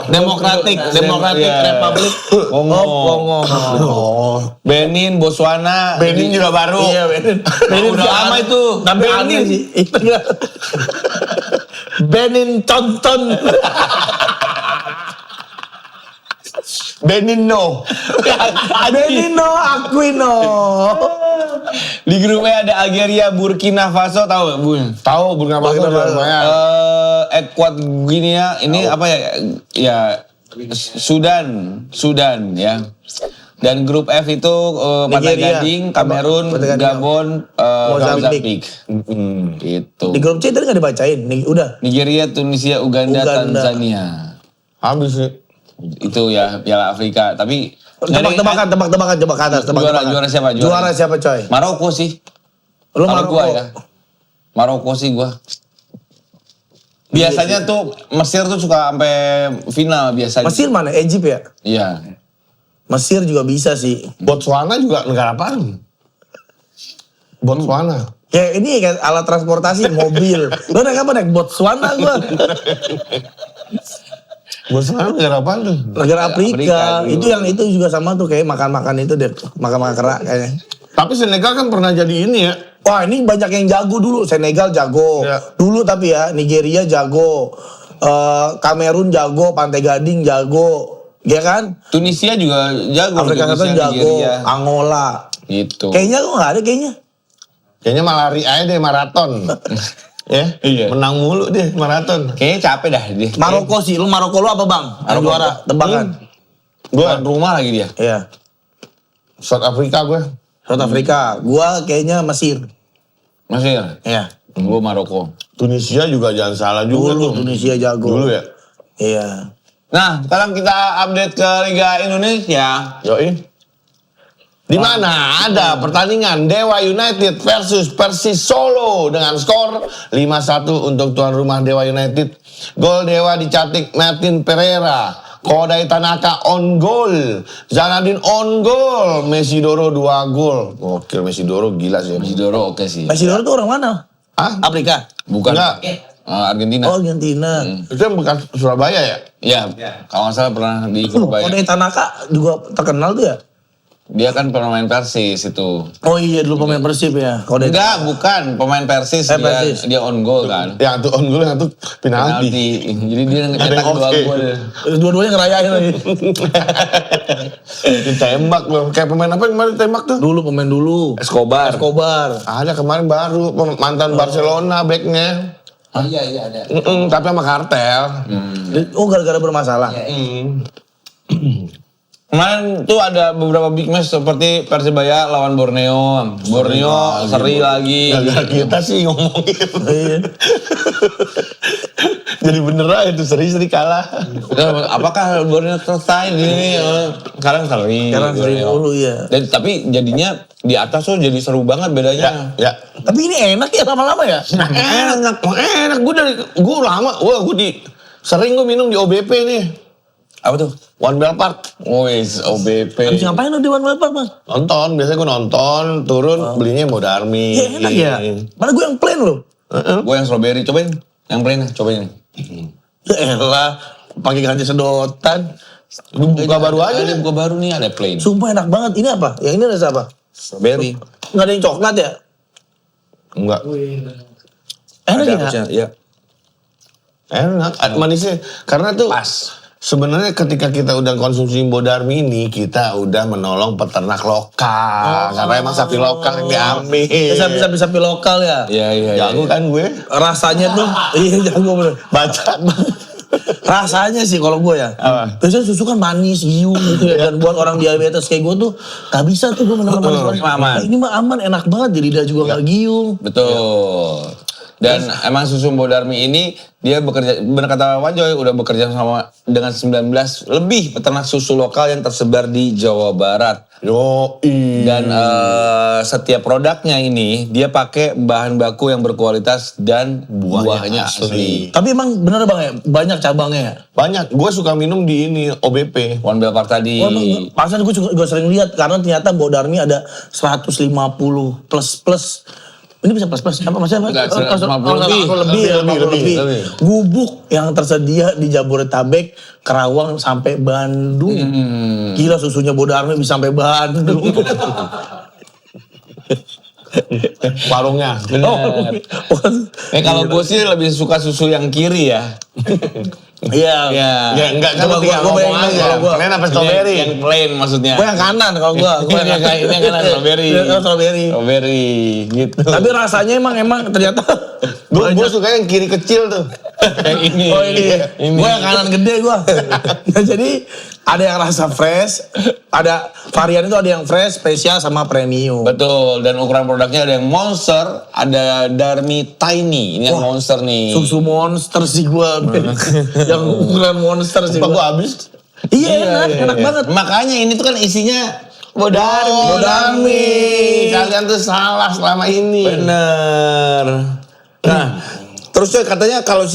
Demokratik Republik Kongo. Kongo. Oh. Benin, Botswana. Benin juga baru. Iya Benin. Udah lama itu. Tapi aneh sih. Itu ya. Benin tonton. Benino. Benino Aquino. Di grupnya ada Algeria, Burkina Faso, tahu nggak Bu? Tahu Burkina Faso juga lumayan. Guinea ini apa ya? Ya Sudan ya. Dan grup F itu Pantai Nigeria. Gading, Kamerun, Pantai Gading. Gabon, Mozambik. Itu. Di grup C tadi nggak dibacain. Udah. Nigeria, Tunisia, Uganda, Uganda. Tanzania. Habis sih. Itu ya Piala Afrika. Tapi Tebak-tebakan coba ke atas. Juara siapa? Juara siapa coy? Maroko sih. Lu Kalau Maroko. gua ya. Maroko sih gua. Biasanya tuh Mesir tuh suka sampai final biasanya. Mesir mana? Egypt ya? Iya. Mesir juga bisa sih. Botswana juga negara apaan? Botswana. Ya ini kan alat transportasi mobil. Lu naik apa naik Botswana gua? Botswana negara apaan tuh? Negara Afrika Afrika. dulu. Itu juga sama tuh kayak makan-makan itu deh. Makan-makan kerak kayaknya. Tapi Senegal kan pernah jadi ini ya. Wah ini banyak yang jago dulu. Senegal jago. Ya. Dulu tapi ya Nigeria jago. Kamerun jago. Pantai Gading jago. Ya kan? Tunisia juga jago. Afrika Selatan Tunisia, jago. Nigeria. Angola. Gitu. Kayaknya kok nggak ada kayaknya. Kayaknya malah lari aja deh maraton. Ya, Iya. menang mulu deh maraton. Kayaknya capek dah dia. Maroko sih. Lu Maroko lu apa bang? Yang Maroko. juara. Tebakan. Tuan rumah lagi dia. Iya. South Africa gue. South Afrika. Gua kayaknya Mesir. Mesir. Iya. Gue Maroko. Tunisia juga jangan salah juga Dulu tuh. Tunisia jago. Dulu ya. Iya. Nah, sekarang kita update ke Liga Indonesia. Yoi. Di mana ada pertandingan Dewa United versus Persis Solo dengan skor 5-1 untuk tuan rumah Dewa United. Gol Dewa dicetak Martin Pereira, Kodai Tanaka on goal, Zanadin on goal, Mesidoro 2 gol. Gokil Mesidoro gila sih. Isidoro oke sih. Mesidoro tuh orang mana? Hah? Afrika. Bukan. Enggak. Argentina. Oh Argentina. Itu yang bekas Surabaya ya? Ya, kalau nggak salah pernah di Surabaya. Kodai Tanaka juga terkenal tuh ya. Dia kan pemain Persis itu. Oh iya dulu pemain Persib ya. Kalau Enggak, bukan pemain Persis. Persis. Dia on goal kan. Yang tuh on goal, yang tuh penalti. Jadi dia Ada ngecetak yang 2 oke. gol. dua-duanya ngerayain lagi. Ditembak loh. Kayak pemain apa yang kemarin ditembak tuh? Dulu pemain dulu. Escobar. Ada kemarin baru mantan Barcelona backnya. Oh iya ada. Tapi sama kartel. Oh gara-gara bermasalah. Kemarin tuh ada beberapa big match seperti Persibaya lawan Borneo. Borneo seri lagi. Gara-gara kita sih ngomongin. Iya. Jadi bener aja tuh seri-seri kalah. Apakah Borneo selesai ini? Sekarang seri. Sekarang seri Borneo. mulu, iya. Dan, tapi jadinya di atas tuh jadi seru banget bedanya. Ya. Tapi ini enak ya lama-lama ya. Enak. Gue lama. Wah, sering gue minum di OBP nih. Apa tuh? One Bell Park. Wis OBP. Habis ngapain lu di One Way Park, Mas? Nonton, biasanya gue nonton, turun, belinya mau Darmi. Ya enak ya. Mana gue yang plain loh. Gue yang strawberry, cobain. Yang plain, cobain. Ya elah, pakai ganti sedotan. Buka baru aja. Ada buka baru nih, ada plain. Sumpah enak banget. Ini apa? Yang ini rasa apa? Strawberry. Nggak ada yang coklat ya? Enggak. Enak Ada ya? harusnya, iya. Enak, manisnya. Karena tuh Pas. sebenarnya ketika kita udah konsumsi Bodarmi ini, kita udah menolong peternak lokal. Karena emang sapi lokal yang diambil. Sapi lokal ya? Iya. Jago kan gue? Rasanya tuh, iya jago bener. Baca. Rasanya sih kalau gue ya. Apa? Biasanya susu kan manis, giung gitu ya. Dan buat orang diabetes kayak gue tuh gak bisa tuh gue minum manis-manis. Aman. Nah, ini mah aman, enak banget. Di lidah juga gak giung. Betul. Dan emang susu Bodarmi ini dia bekerja, benar kata Wanjoy, udah bekerja sama dengan 19 lebih peternak susu lokal yang tersebar di Jawa Barat. Yoi. Dan setiap produknya ini dia pakai bahan baku yang berkualitas dan buahnya asli. Tapi emang bener bang ya, banyak cabangnya ya? Banyak. Gue suka minum di ini OBP. One Bell Park tadi. Oh, emang, pasan gue juga sering lihat karena ternyata Bodarmi ada 150 plus. Ini bisa plus apa maksudnya? Enggak, 150 lebih. Gubuk yang tersedia di Jabodetabek, Kerawang sampai Bandung. Gila susunya Bodarmi bisa sampai Bandung. Warungnya. Bener. Kalau gue sih lebih suka susu yang kiri ya. Iya. Iya. Ya enggak kan Coba tinggal gua ngomong bayangin aja. kalau gua. Plain apa strawberry? Yang plain maksudnya. Gue yang kanan kalau gue. Ini yang kanan strawberry. Strawberry. Strawberry gitu. Tapi rasanya emang ternyata Gue suka yang kiri kecil tuh. yang ini. Oh ini. Gue yang kanan gede gue. Nah, jadi ada yang rasa fresh, ada varian itu ada yang fresh, spesial sama premium. Betul, dan ukuran produknya ada yang monster, ada Darmi Tiny. Ini yang Wah, monster nih. Susu monster sih gue. Yang ukuran monster sih Sumpah gue. gue habis. Iya enak banget. Makanya ini tuh kan isinya Bodarmi. Bodarmi. Kalian tuh salah selama ini. Bener. Nah, terus coy katanya kalau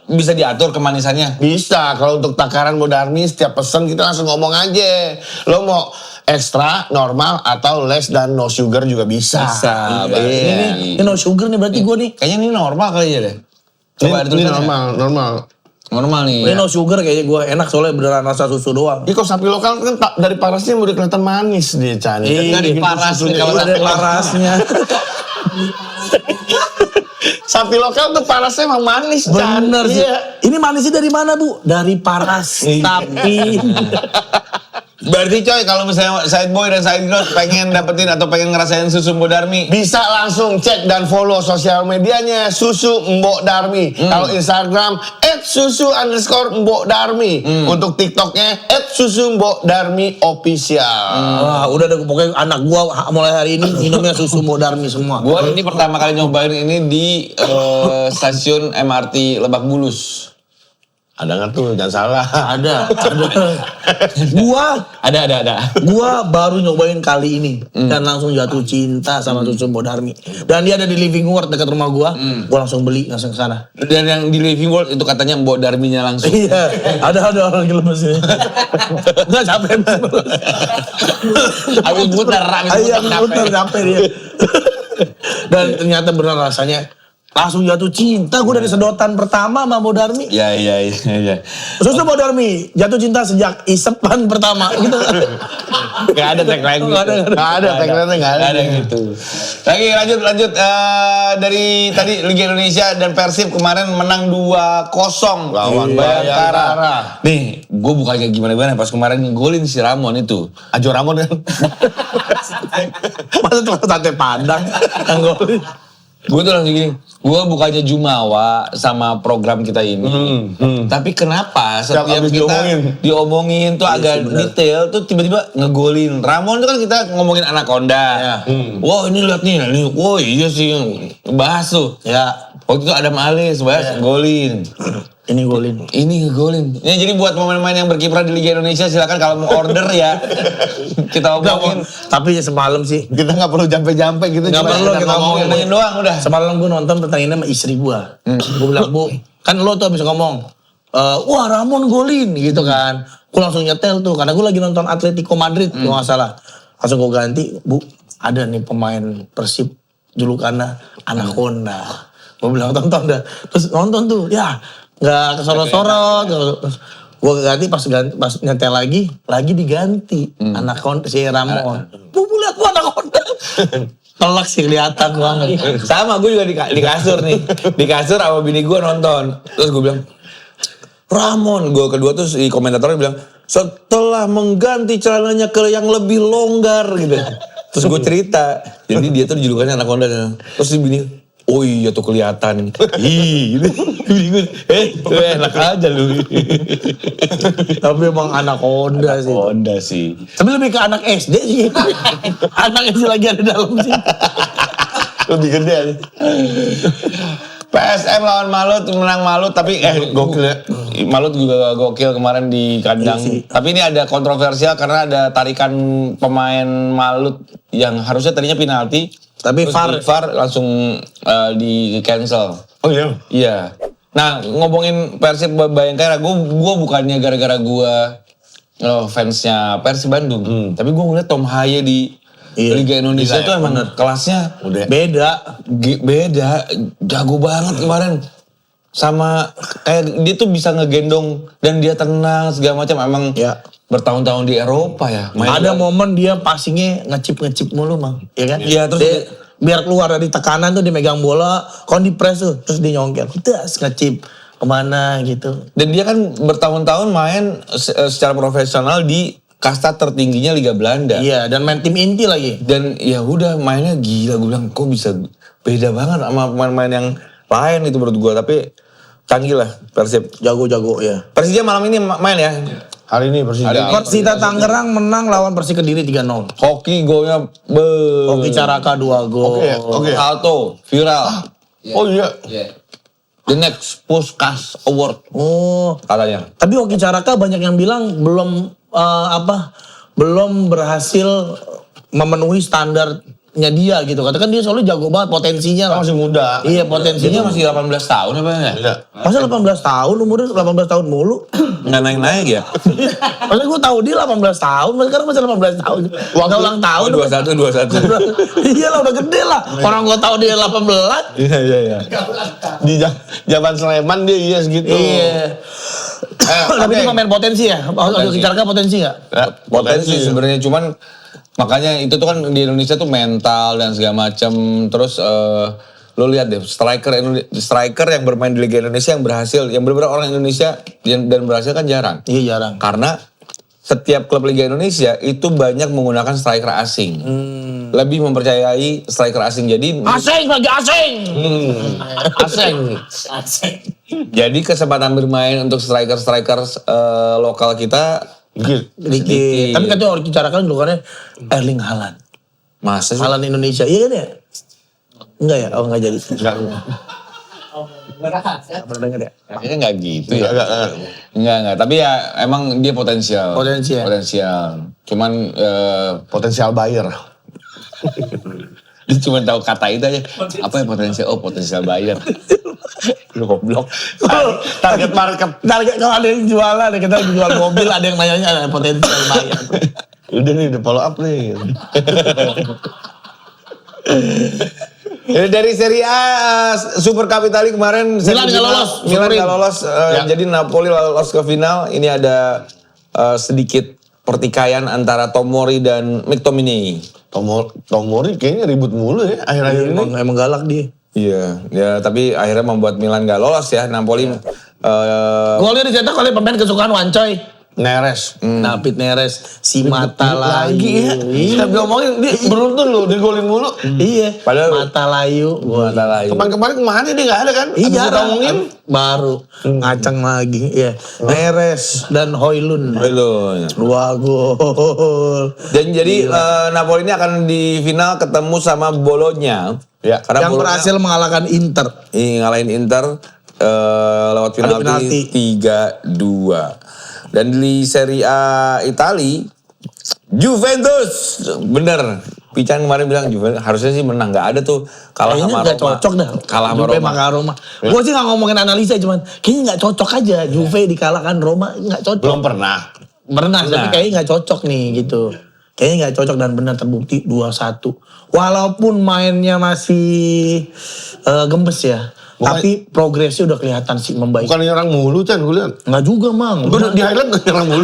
bisa diatur kemanisannya. Bisa, kalau untuk takaran Bodarmi setiap pesen kita langsung ngomong aja. Lo mau ekstra, normal, atau less dan no sugar juga bisa. Bisa, Ini no sugar nih berarti gue nih. Kayaknya ini normal kali ya deh. Coba ada Ini tulisannya. normal. Nih. Ini no sugar kayaknya gue enak soalnya beneran rasa susu doang. Ini kalau sapi lokal kan dari parasnya udah kelihatan manis dia Chan. Dari parasnya kalau Ada parasnya. Sapi lokal tuh parasnya emang manis Chan. Bener sih. Iya. Ini manisnya dari mana Bu? Dari paras sapi. Berarti coy kalau misalnya Side Boy dan Side Girl pengen dapetin atau pengen ngerasain susu Bodarmi, Bisa langsung cek dan follow sosial medianya Susu Mbok Darmi. Kalau Instagram @susu_mbok_darmi. Untuk TikToknya @susu_mbok_darmi_official. Wah, udah deh pokoknya anak gua mulai hari ini minumnya susu Bodarmi semua. gua ini pertama kali nyobain ini di stasiun MRT Lebak Bulus. Ada nggak tuh? Jangan salah. Ada. Ada. Gua baru nyobain kali ini dan langsung jatuh cinta sama susu Bodarmi. Dan dia ada di Living World dekat rumah gua. Gua langsung beli langsung ke sana. Dan yang di Living World itu katanya Mbok Darminya langsung. Iya, ada orang lemes ini. Enggak capek. Habis muter Iya, muter capek dia. Dan ternyata benar rasanya langsung jatuh cinta. Gue dari sedotan pertama sama Bodarmi. Iya. Susu Bodarmi jatuh cinta sejak isepan pertama gitu. Gak ada tagline gitu. Nggak ada, tagline-nya nggak ada. Gak ada gitu. Lagi lanjut. Dari tadi Liga Indonesia dan Persib kemarin menang 2-0 Lawan Bayangkara. Nih, gue bukannya gimana pas kemarin ngegolin si Ramon itu. Ajo Ramon kan. Masa tuh sate Padang yang golin. Gue tuh langsung gini, gue bukannya jumawa sama program kita ini. Tapi kenapa setiap habis kita diomongin tuh agak detail tuh tiba-tiba ngegolin. Ramon tuh kan kita ngomongin Anaconda. Wah ini lihat nih, wah iya sih bahas tuh. Ya, Waktu itu Adam Alis bahas golin. ini golin. Ini ngegolin. Ya, jadi buat pemain-pemain yang berkiprah di Liga Indonesia silakan kalau mau order ya. Kita omongin. Tapi ya semalam sih. Kita nggak perlu jampe-jampe gitu. Nggak cuma perlu, kita Ngomongin doang udah. Semalam gue nonton pertandingan sama istri gue. Gue bilang, Bu, kan lo tuh bisa ngomong, wah Ramon golin gitu kan. Gue langsung nyetel tuh, karena gue lagi nonton Atletico Madrid, kalau nggak salah. Langsung gue ganti, Bu, ada nih pemain Persib, julukannya Anaconda. Gue bilang tonton dah. Terus nonton tuh, ya nggak kesorot-sorot. Terus gue ganti pas nyetel lagi diganti. Anaconda, si Ramon. Bu, lihat gua Anaconda. Telak sih kelihatan banget. Sama gue juga di kasur nih. Di kasur sama bini gue nonton. Terus gue bilang, Ramon, gue kedua tuh si komentatornya bilang, setelah mengganti celananya ke yang lebih longgar gitu. Terus gue cerita, jadi dia tuh julukannya Anaconda. Terus si bini, oh iya tuh kelihatan. Ih, gitu. Bini gue, enak aja lu. Tapi emang Anaconda sih. Anaconda sih. Tapi lebih ke anak SD sih. Anak SD lagi ada dalam sih. Lebih gede. PSM lawan Malut, menang Malut, tapi gokil ya. Malut juga gokil kemarin di kandang. Iya sih. Tapi ini ada kontroversial karena ada tarikan pemain Malut yang harusnya tadinya penalti. Tapi Terus VAR langsung di cancel. Oh iya. Iya. Nah, ngomongin Persib Bayangkara, gue bukannya gara-gara gue fansnya Persib Bandung, tapi gue ngeliat Tom Haye di Liga Indonesia itu emang kelasnya Beda. beda, jago banget kemarin. Sama kayak dia tuh bisa ngegendong dan dia tenang segala macam, emang Ya. bertahun-tahun di Eropa ya. Ada momen dia passingnya ngecip mulu, Mang. Iya kan? Iya, terus dia, biar keluar dari tekanan tuh dia megang bola, kon di press tuh, terus dia nyongkel. Terus ngecip kemana gitu. Dan dia kan bertahun-tahun main secara profesional di kasta tertingginya Liga Belanda. Iya, dan main tim inti lagi. Dan ya udah mainnya gila, gue bilang kok bisa beda banget sama pemain-pemain yang lain itu menurut gue. Tapi canggih lah Persib. Jago-jago ya. Persija malam ini main ya. Hari ini Persija. Persita Tangerang menang lawan Persi Kediri 3-0. Hoki golnya Hoki Caraka 2 gol. Oke. Salto viral. Oh iya. The next Puskas Award Oh, katanya. tapi Hoki Caraka banyak yang bilang belum berhasil memenuhi standarnya dia gitu. Katakan dia soalnya jago banget potensinya lah. Masih muda. Iya, Dia potensinya masih 18 tahun apa ya? Iya. Masa 18 tahun, umurnya 18 tahun mulu. Nggak naik-naik ya? Masa gue tahu dia 18 tahun, sekarang masih 18 tahun. Waktu ulang tahun. 21. Iya lah, udah gede lah. Orang gue tahu dia 18. Iya. Di Jaban Sleman dia iya segitu. Iya. Tapi dia pemain potensi ya? Hoki Caraka potensi nggak? Potensi sebenarnya, cuman makanya itu tuh kan di Indonesia tuh mental dan segala macam. Terus lo lihat deh striker yang bermain di Liga Indonesia yang berhasil, yang benar-benar orang Indonesia dan berhasil kan jarang. Iya, jarang. Karena setiap klub Liga Indonesia itu banyak menggunakan striker asing. Lebih mempercayai striker asing. Jadi Asing lagi asing. asing. Jadi kesempatan bermain untuk striker lokal kita Dikit. Tapi katanya Hoki Caraka duluannya Erling Haaland. masa sih? Haaland Indonesia, iya kan ya? Enggak ya? Oh enggak jadi. Enggak pernah denger ya? Kayaknya nggak gitu ya. Enggak. Enggak. Tapi ya emang dia potensial. Potensial. Cuman Potensial buyer. dia cuma tahu kata itu aja. Apa ya potensial? Oh potensial buyer. Lu goblok. Target market. Kalau ada yang jualan, kita lagi jual mobil, ada yang nanya ada potensial bayar. Udah nih, udah follow up nih. Dari Serie A Super Cup Italia kemarin Milan nggak semifinal, lolos, Milan syukurin. nggak lolos, jadi Napoli lolos ke final. Ini ada sedikit pertikaian antara Tomori dan McTominay. Tomori kayaknya ribut mulu ya akhir-akhir ini. Emang galak dia. Iya, ya tapi akhirnya membuat Milan nggak lolos ya. Napoli Golnya dicetak oleh pemain kesukaan Wancoy. Neres. David Neres, si mata Lagi ya. layu. Kita ngomongin dia beruntun loh, digolin mulu. Iya, Padahal- mata layu. mata layu. Kemarin kemana dia nggak ada kan? Iya, Abis kita ngomongin. baru ngacang lagi. Iya, Neres dan Hoylund. Belum. 2 gol. Dan jadi Napoli ini akan di final ketemu sama Bologna. Ya. Karena Yang Bologna berhasil mengalahkan Inter. ini ngalahin Inter lewat penalti. penalti 3-2. Dan di Serie A Itali Juventus bener. Pican kemarin bilang Juventus harusnya sih menang, nggak ada tuh kalah Kayaknya sama nggak Roma. cocok dah. Kalah sama Juve Roma. sama Roma. Gue sih nggak ngomongin analisa, cuman kayaknya nggak cocok aja. Juve dikalahkan Roma nggak cocok. Belum pernah. Pernah, tapi kayaknya nggak cocok nih gitu. Kayaknya nggak cocok dan benar terbukti 2-1. Walaupun mainnya masih gembes ya. Tapi progresnya udah kelihatan sih membaik. Bukan nyerang mulu Chan, gue lihat. Nggak juga, Mang. Gue di highlight gak nyerang mulu.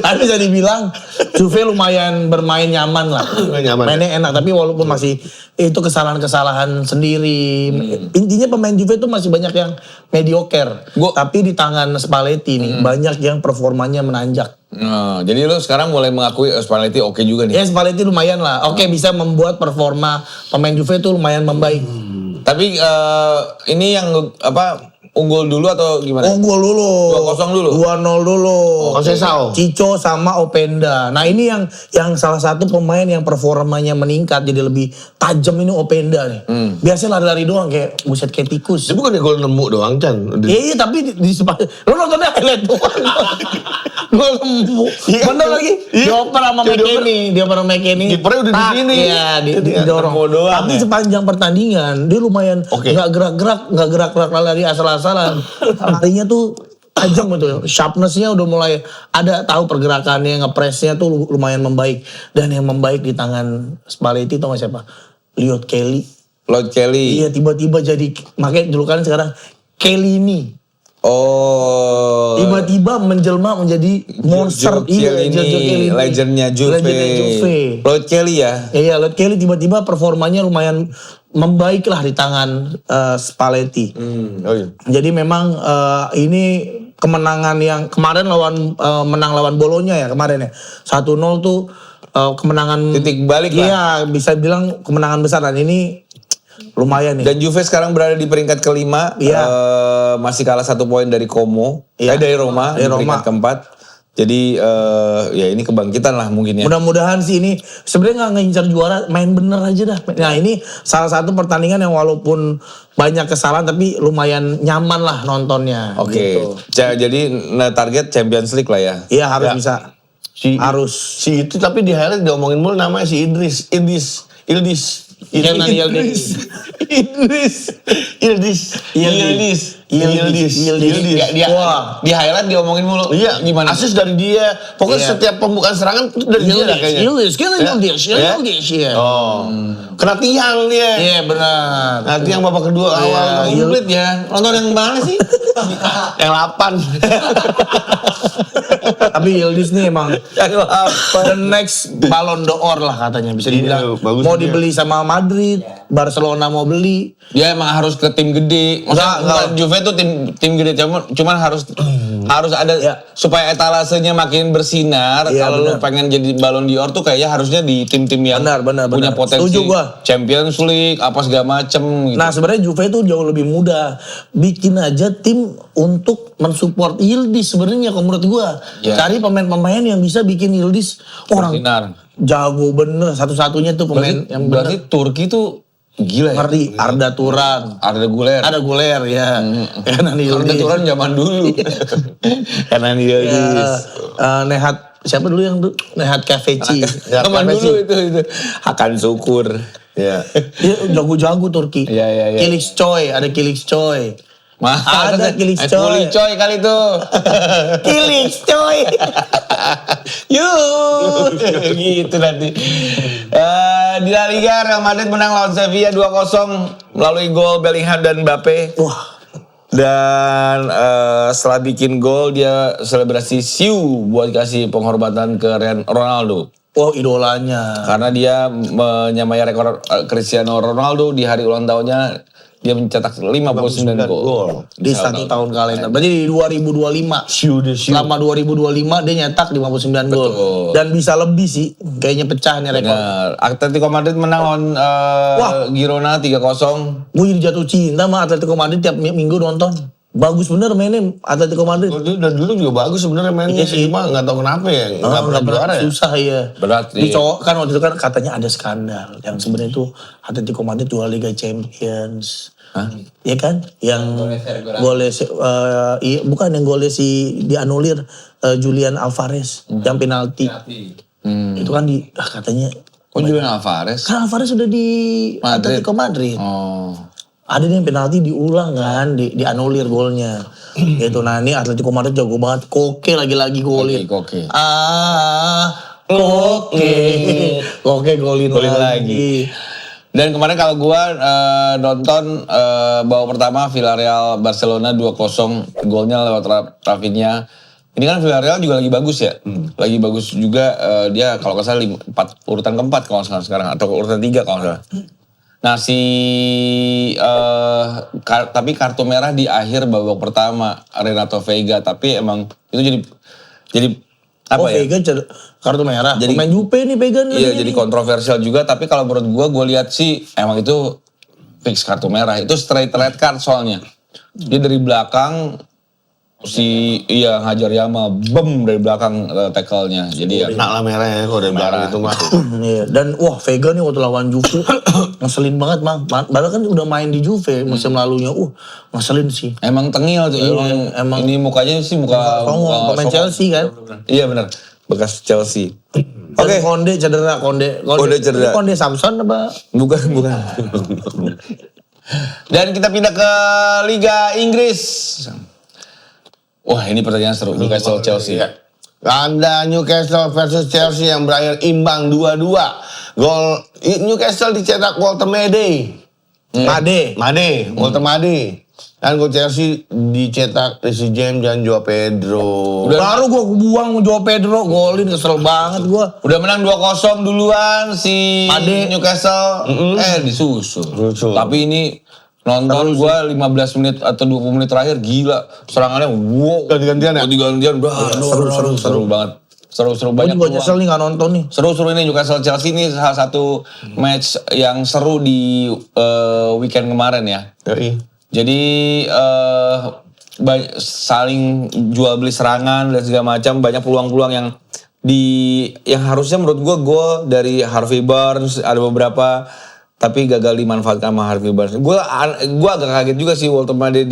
Tapi bisa dibilang Juve lumayan bermain nyaman lah. Nyaman, Mainnya enak, tapi walaupun masih itu kesalahan-kesalahan sendiri. Intinya pemain Juve itu masih banyak yang mediocre. Tapi di tangan Spalletti nih, banyak yang performanya menanjak. Nah, jadi lu sekarang mulai mengakui Spalletti oke juga nih. Ya Spalletti lumayan lah. Oke, bisa membuat performa pemain Juve itu lumayan membaik. Tapi ini yang unggul dulu atau gimana? Unggul dulu. 2-0 dulu? 2-0 dulu. Conceição. Cico sama Openda. Nah ini yang salah satu pemain yang performanya meningkat jadi lebih tajam ini Openda nih. Biasanya lari-lari doang kayak buset kayak tikus. Dia bukan gol nemu doang Chan. Iya tapi di lo nontonnya highlight doang. Gol nemu. Bener lagi. Dioper sama McKennie. Dioper sama McKennie. Kipernya udah di sini. Iya didorong. nemu doang Tapi ya. sepanjang pertandingan dia lumayan nggak gerak-gerak lari asal-asalan. Larinya tuh tajam gitu. Sharpness-nya udah mulai ada, tahu pergerakannya, ngepresnya tuh lumayan membaik. Dan yang membaik di tangan Spalletti tau gak siapa? Lloyd Kelly. Lloyd Kelly. Iya tiba-tiba jadi, makanya julukan sekarang Kellini. Oh. Tiba-tiba menjelma menjadi monster. Iya, Giorgio Chiellini. legendnya Juve. Legendnya Juve. Lloyd Kelly ya. Iya, Lloyd Kelly tiba-tiba performanya lumayan membaik lah di tangan Spalletti. Oh iya. Jadi memang ini kemenangan yang kemarin menang lawan Bologna ya kemarin ya. 1-0 tuh kemenangan Titik balik lah. Iya, bisa bilang kemenangan besar dan ini lumayan nih. Dan Juve sekarang berada di peringkat kelima. Iya. Masih kalah 1 poin dari Como. Iya. Dari Roma. Dari Di peringkat Roma. keempat. Jadi ya ini kebangkitan lah mungkin ya. Mudah-mudahan sih ini sebenarnya nggak ngincar juara, main bener aja dah. Nah ini salah satu pertandingan yang walaupun banyak kesalahan tapi lumayan nyaman lah nontonnya. Oke. Gitu. Jadi target Champions League lah ya. Iya harus Ya. bisa. Harus. Si itu tapi di highlight diomongin mulu namanya si Ildis. Kenan Yildiz. Dia Wah. di highlight diomongin mulu. Iya, Gimana? asis dari dia. Pokoknya Iya. setiap pembukaan serangan itu dari dia lah kayaknya. Yildiz, Ya? iya. Oh. Kena tiang dia. Iya benar. Nah, tiang babak kedua awal. Komplit ya. Nonton yang mana sih? Yang 8. Tapi Yildiz nih emang Yang the next Ballon d'Or lah katanya bisa dibilang. Iya, bagus Mau dia. dibeli sama Madrid, Barcelona mau beli. Dia emang harus ke tim gede. Maksudnya Enggak. Juve tuh tim gede cuman harus ada Ya. supaya etalasenya makin bersinar. Iya, Kalau lu benar. pengen jadi Ballon d'Or tuh kayaknya harusnya di tim-tim yang Benar. punya potensi Setuju gua. Champions League apa segala macem gitu. Nah sebenarnya Juve itu jauh lebih mudah. Bikin aja tim untuk mensupport Yildiz sebenarnya kalau menurut gua. Ya. Cari pemain-pemain yang bisa bikin Yildiz orang bersinar. jago bener. Satu-satunya tuh pemain yang Berarti bener. Turki tuh gila ya. Ngerti. Arda Turan. Ada Guler. Ada Guler ya. Kenan Arda Yildiz. Turan zaman dulu. Kenan Yildiz. Nehat siapa dulu yang Nehat Kafeci. Zaman dulu itu. Akan syukur. Iya. Dia jago-jago Turki. Iya. Kilic Coy, ada Kilic Coy. Ada Kilis coy. Coy kali itu. Kilis coy. Yuk, gitu nanti. Di La Liga, Real Madrid menang lawan Sevilla 2-0 melalui gol Bellingham dan Mbappe. Wah. Dan setelah bikin gol dia selebrasi siu buat kasih penghormatan ke Ronaldo. Oh, idolanya. Karena dia menyamai rekor Cristiano Ronaldo di hari ulang tahunnya. Dia mencetak 59 gol. Di 1 tahun kalender. Berarti di 2025. Selama 2025 dia nyetak 59 gol. Dan bisa lebih sih. Kayaknya pecah nih rekor. Benar. Atletico Madrid menang lawan Girona 3-0. Gue jadi jatuh cinta sama Atletico Madrid tiap minggu nonton. Bagus bener mainnya Atletico Madrid. Itu dari dulu juga bagus sebenarnya mainnya sih, cuma nggak tahu kenapa ya nggak pernah juara ya. Susah ya. Berat Di sih. cowok kan waktu itu kan katanya ada skandal yang sebenarnya itu Atletico Madrid juara Liga Champions. Iya kan? Yang golnya iya, bukan yang golnya si dianulir Julian Alvarez yang penalti. Itu kan katanya Julian Alvarez. kan Alvarez sudah di Atletico Madrid. Oh. Ada nih yang penalti diulang kan, dianulir golnya. Gitu. Nah ini Atletico Madrid jago banget. Koke lagi-lagi golin. Koke. Koke golin lagi. Dan kemarin kalau gua nonton babak pertama Villarreal Barcelona 2-0, golnya lewat Rafinha. Ini kan Villarreal juga lagi bagus ya. Lagi bagus juga dia kalau nggak salah urutan keempat kalau nggak salah sekarang atau urutan 3 kalau nggak salah. Nah tapi kartu merah di akhir babak pertama Renato Veiga, tapi emang itu jadi apa ya? Veiga kartu merah. Jadi- Pemain Juve nih Veiga nih. Iya jadi kontroversial juga, tapi kalau menurut gue lihat sih emang itu fix kartu merah. Itu straight red card soalnya. Dia dari belakang ngajar Yamal, bem dari belakang tackle-nya. Jadi ya Nak lah merah ya kalau dari belakang itu mah. Iya. Dan Veiga nih waktu lawan Juve ngeselin banget Bang. Padahal kan udah main di Juve musim lalunya. Ngeselin sih. emang tengil tuh. emang. Ini mukanya sih muka Songong, pemain songong. Chelsea kan. Iya benar, bekas Chelsea. Oke. Konde cedera, Konde cedera. Ini Konde Samson apa? Bukan. Dan kita pindah ke Liga Inggris. Wah ini pertanyaan seru, Newcastle Chelsea. Ada Newcastle versus Chelsea yang berakhir imbang 2-2. Gol Newcastle dicetak Walter Made. Walter Made. Dan gol Chelsea dicetak Reece James dan Joao Pedro. Baru gue buang Joao Pedro golin, kesel banget gue. Udah menang 2-0 duluan si Made. Newcastle. Disusul. Susul. Tapi ini nonton gue 15 menit atau 20 menit terakhir gila. Serangannya wow. Ganti-gantian ya? Ganti-gantian. Seru banget. Seru Gue banyak juga peluang. nyesel nih gak nonton nih. Seru ini Newcastle Chelsea ini salah satu match yang seru di weekend kemarin ya. Yoi. Jadi saling jual beli serangan dan segala macam, banyak peluang-peluang yang harusnya menurut gue gol dari Harvey Barnes ada beberapa tapi gagal dimanfaatkan sama Harvey Barnes. Gue agak kaget juga sih Walter Made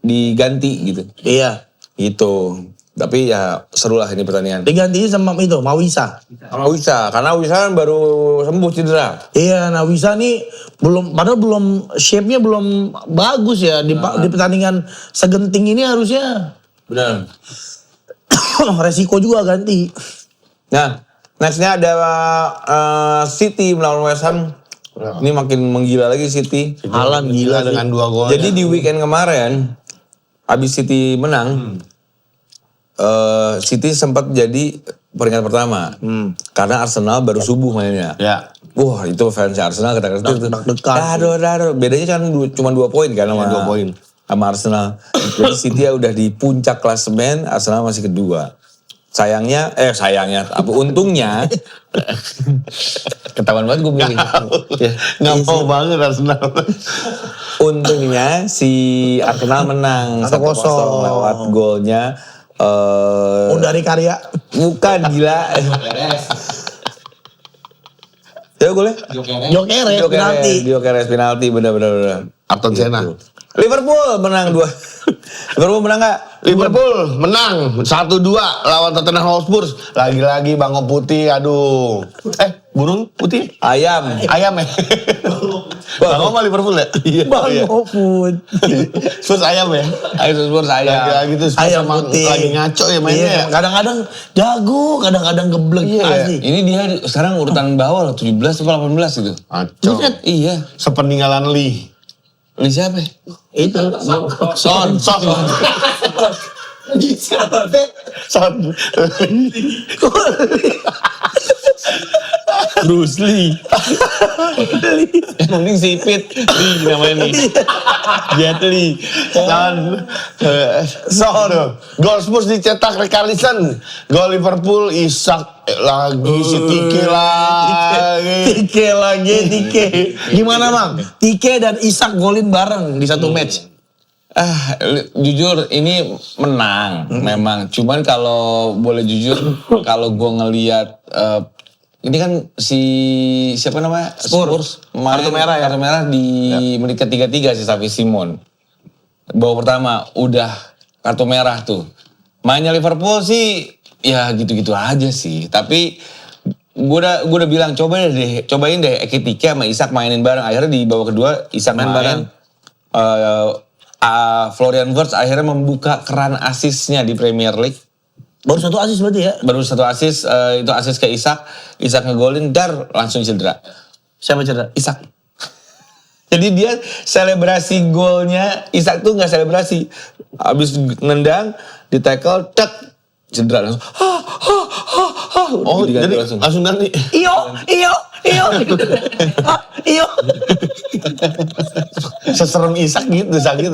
diganti gitu. Iya. Gitu. Tapi ya seru lah ini pertandingan. Digantinya sama itu, Mawisa. Sama Wisa, karena Wisa kan baru sembuh cedera. Iya, nah Wisa nih padahal shape-nya belum bagus ya. Di pertandingan segenting ini harusnya Benar. resiko juga ganti. Nah, nextnya ada City melawan West Ham. Ini makin menggila lagi City. Haaland gila sih. dengan 2 gol. Jadi di weekend kemarin, abis City menang, City sempat jadi peringkat pertama. Karena Arsenal baru subuh mainnya. Ya. Wah itu fans Arsenal kata-kata itu. Deg-degan. Dado. Bedanya kan cuma 2 poin kan sama 2 poin. sama Arsenal. Jadi City ya udah di puncak klasemen, Arsenal masih kedua. Untungnya, ketahuan banget gue milih. Ya, Nggak mau banget Arsenal. untungnya si Arsenal menang 1-0 lewat golnya. Dari karya. Bukan gila. Ya golnya? Jokeres penalti. Diokeres penalti bener. Aton Senna. Liverpool menang 2. Liverpool menang gak? Liverpool menang 1-2 lawan Tottenham Hotspur. Lagi-lagi Bangko Putih, aduh. Burung putih? Ayam. Ayam ya? Bang Oma Liverpool ya? Iya. Bang Oput. Spurs ayam ya? Ayam Spurs ayam. Lagi gitu Spurs Ayam emang putih. lagi ngaco ya mainnya. Iya, ya? kadang-kadang jago, kadang-kadang geblek. Asli. Ini dia sekarang urutan bawah loh, 17 atau 18 gitu. Ngaco. Iya. Sepeninggalan Lee. Ini siapa? Itu. Son. Son. Bruce Lee. Mending sipit. Lee namanya nih. Jet Li. Son. Gol Spurs dicetak Richarlison. Gol Liverpool Isak lagi si Tike lagi. Tike. Gimana Bang? Tike dan Isak golin bareng di satu match. Jujur ini menang memang. Cuman kalau boleh jujur, kalau gue ngelihat ini kan si siapa namanya Spurs main Kartu merah ya? kartu merah di menit ke-33 si Xavi Simon. Babak pertama udah kartu merah tuh. Mainnya Liverpool sih ya gitu-gitu aja sih. Tapi gue udah bilang cobain deh Ekitike sama Isak mainin bareng. Akhirnya di babak kedua Isak main bareng. Florian Wirtz akhirnya membuka keran asisnya di Premier League. Baru satu asis berarti ya? Baru satu asis, itu asis ke Isak. Isak ngegolin, langsung cedera. Siapa cedera? Isak. Jadi dia selebrasi golnya, Isak tuh gak selebrasi. Habis nendang, di tackle, cedera langsung. Oh, Diganti jadi langsung ganti. Iyo. Seserem Isak gitu sakit.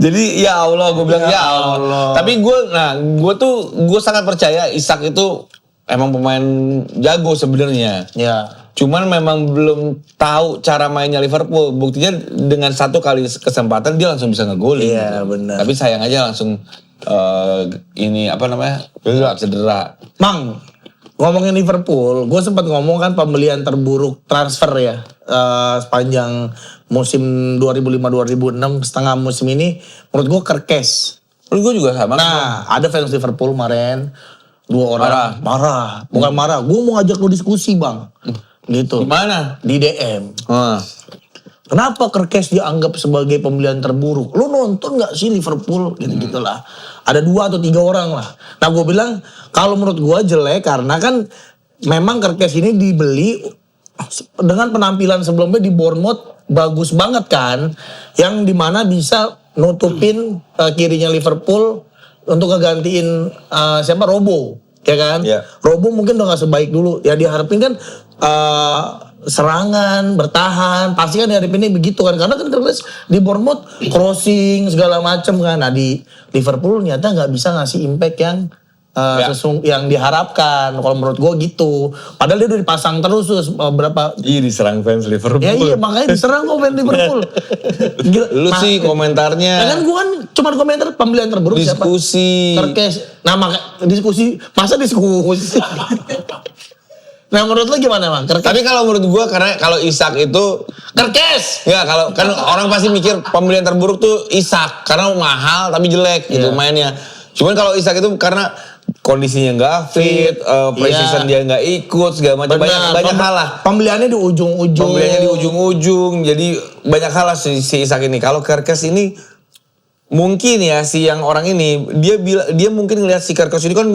Jadi ya Allah, gue bilang ya Allah. Tapi gue sangat percaya Isak itu emang pemain jago sebenarnya. Ya. Cuman memang belum tahu cara mainnya Liverpool. Buktinya dengan satu kali kesempatan dia langsung bisa ngegolin. Iya, benar. Tapi sayang aja langsung cedera. Mang, ngomongin Liverpool, gue sempat ngomong kan pembelian terburuk transfer ya sepanjang musim 2005-2006 setengah musim ini menurut gue Kerkes. Menurut gue juga sama. Nah, ada fans Liverpool kemarin 2 orang marah, bukan marah. Gue mau ngajak lu diskusi bang, gitu. Gimana? Di DM. Ah. Kenapa Kerkes dianggap sebagai pembelian terburuk? Lu nonton nggak sih Liverpool? Gitu-gitulah. Ada 2 atau 3 orang lah. Nah gue bilang kalau menurut gue jelek karena kan memang Kerkes ini dibeli dengan penampilan sebelumnya di Bournemouth bagus banget kan. Yang dimana bisa nutupin kirinya Liverpool untuk ngegantiin siapa Robo. Ya kan? Iya. Robo mungkin udah gak sebaik dulu. Ya diharapin kan serangan, bertahan, pasti kan diharapinnya begitu kan. Karena kan terus di Bournemouth crossing segala macam kan. Nah di Liverpool ternyata nggak bisa ngasih impact yang yang diharapkan. Kalau menurut gue gitu. Padahal dia udah dipasang terus berapa. Iya diserang fans Liverpool. Ya iya makanya diserang kok fans Liverpool. Gila. Lu sih komentarnya. Ya kan gue kan cuma komentar pembelian terburuk siapa? Diskusi. Kerkes. Nah diskusi. Masa diskusi? Nah menurut lu gimana Bang? Tapi kalau menurut gue karena kalau Isak itu Kerkes! ya kalau kan orang pasti mikir pembelian terburuk tuh Isak karena mahal tapi jelek gitu mainnya. Cuman kalau Isak itu karena kondisinya nggak fit, precision dia nggak ikut segala macam banyak hal lah. Pembeliannya di ujung-ujung. Pembeliannya di ujung-ujung jadi banyak hal lah si Isak ini. Kalau Kerkes ini mungkin ya si yang orang ini dia mungkin ngelihat si Kerkes ini kan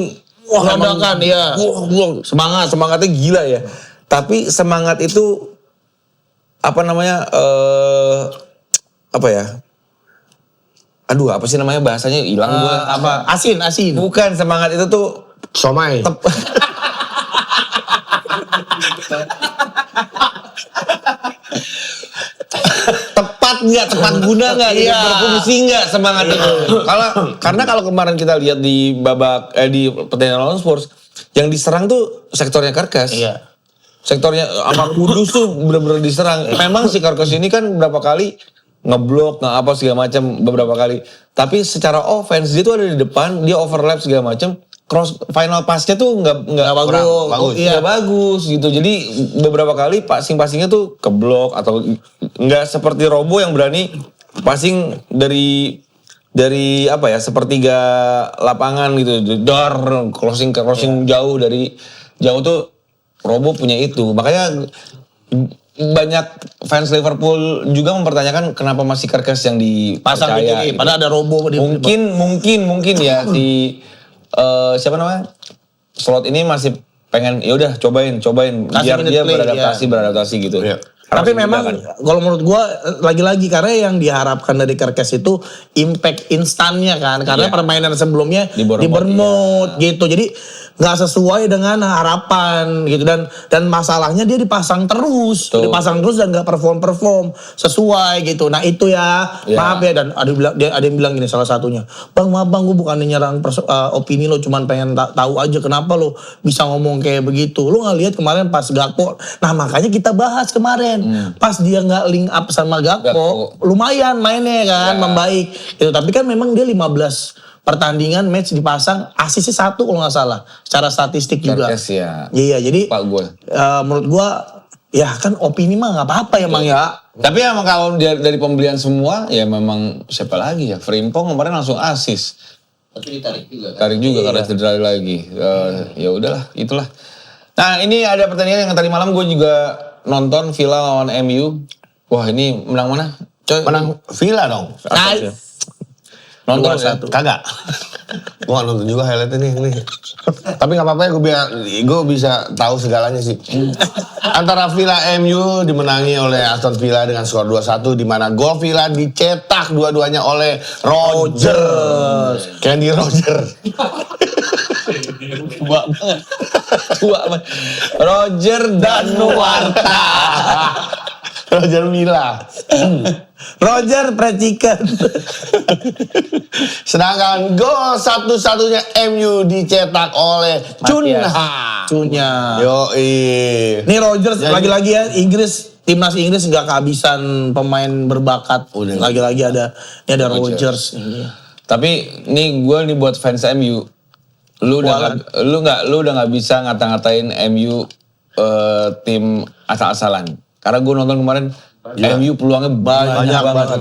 wah Ledakan, iya. Wah, semangatnya gila ya. Tapi semangat itu apa namanya apa ya? Aduh, apa sih namanya bahasanya hilang gua. Apa? Asin. Bukan semangat itu tuh Somai. tepat guna nggak, Iya. berfungsi nggak semangat itu. Karena kalau kemarin kita lihat di babak di pertandingan lawan Spurs, yang diserang tuh sektornya Kerkes. Iya. Sektornya sama Kudus tuh benar-benar diserang. Memang si Kerkes ini kan berapa kali ngeblok, apa segala macam beberapa kali. Tapi secara offense dia tuh ada di depan, dia overlap segala macam. Cross final passnya tuh nggak bagus. Nggak bagus gitu. Jadi beberapa kali passingnya tuh keblok atau nggak seperti Robo yang berani passing dari sepertiga lapangan gitu. Crossing jauh jauh tuh Robo punya itu. Makanya banyak fans Liverpool juga mempertanyakan kenapa masih Kerkes yang Pasang di dipercaya. kiri, gitu. padahal ada Robo di Mungkin ya si siapa namanya? Slot ini masih pengen ya udah cobain Kasih biar minute dia play, beradaptasi gitu. Iya. Tapi Harus memang juga kan. kalau menurut gua lagi-lagi karena yang diharapkan dari Kerkes itu impact instannya kan. Karena Iya. permainan sebelumnya Di Bournemouth, di Bournemouth gitu. Jadi nggak sesuai dengan harapan gitu dan masalahnya dia dipasang terus, Tuh. dipasang terus dan nggak perform sesuai gitu. Nah itu ya, Iya. maaf ya dan ada yang bilang gini salah satunya, bang maaf bang gue bukan nyerang opini lo, cuman pengen tahu aja kenapa lo bisa ngomong kayak begitu. Lo nggak lihat kemarin pas Gakpo, nah makanya kita bahas kemarin pas dia nggak link up sama Gakpo, lumayan mainnya kan membaik. Gitu. Tapi kan memang dia 15 pertandingan match dipasang asisnya 1 kalau nggak salah secara statistik juga. Kerkes ya. Iya jadi Pak gue. menurut gua ya kan opini mah nggak apa-apa ya Mang ya. Tapi emang kalau dari pembelian semua ya memang siapa lagi ya? Frimpong kemarin langsung asis. Tapi ditarik juga kan. Tarik juga karena cedera lagi. Ya udahlah, itulah. Nah, ini ada pertandingan yang tadi malam gue juga nonton Villa lawan MU. Wah, ini menang mana? Coy, Menang Villa dong. Nah, nonton ya? 2-1. Kagak. Gua nggak nonton juga highlight ini. Tapi nggak apa-apa ya, gue bisa tahu segalanya sih. Antara Villa MU dimenangi oleh Aston Villa dengan skor 2-1 di mana gol Villa dicetak dua-duanya oleh Roger. Kenny Roger. Tua banget. Tua banget. Roger Danuarta. Roger Milla. Roger Precikan. Sedangkan gol satu-satunya MU dicetak oleh Cunha. Cunya. Yoi. Nih Rogers Jadi- lagi-lagi ya timnas Inggris nggak kehabisan pemain berbakat. Udah. Lagi-lagi ada Rogers. Tapi nih gue nih buat fans MU. Lu udah nggak bisa ngata-ngatain MU tim asal-asalan. Karena gue nonton kemarin MU peluangnya banyak banget.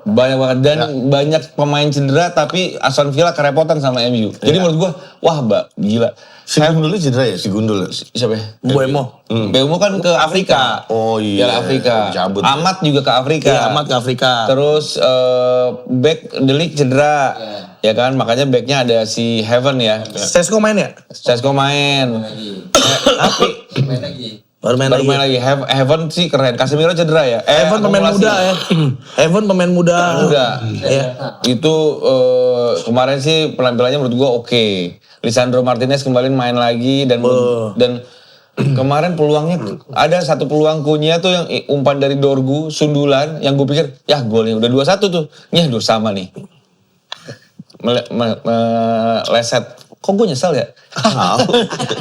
Banyak banget dan banyak pemain cedera tapi Aston Villa kerepotan sama MU. Jadi menurut gue wah gila. Si Gundul cedera ya? Si Gundul. Siapa ya? Buemo. Beumo kan ke Afrika. Oh iya. Piala Afrika. Cabut. Amat juga ke Afrika. Iya, amat ke Afrika. Terus back Delik cedera. Ya kan, makanya backnya ada si Heaven ya. Sesko main ya? Sesko main. Tapi Main lagi. Baru main baru lagi. main lagi. Heaven sih keren. Casemiro cedera ya. Evan pemain akumulasi. muda ya. Evan pemain muda. Muda. Iya. Itu kemarin sih penampilannya menurut gua oke. Lisandro Martinez kembali main lagi dan kemarin peluangnya ada satu peluang Cunha tuh yang umpan dari Dorgu sundulan yang gue pikir ya golnya udah 2-1 tuh. Ya sama nih. Meleset. Kok gue nyesel ya?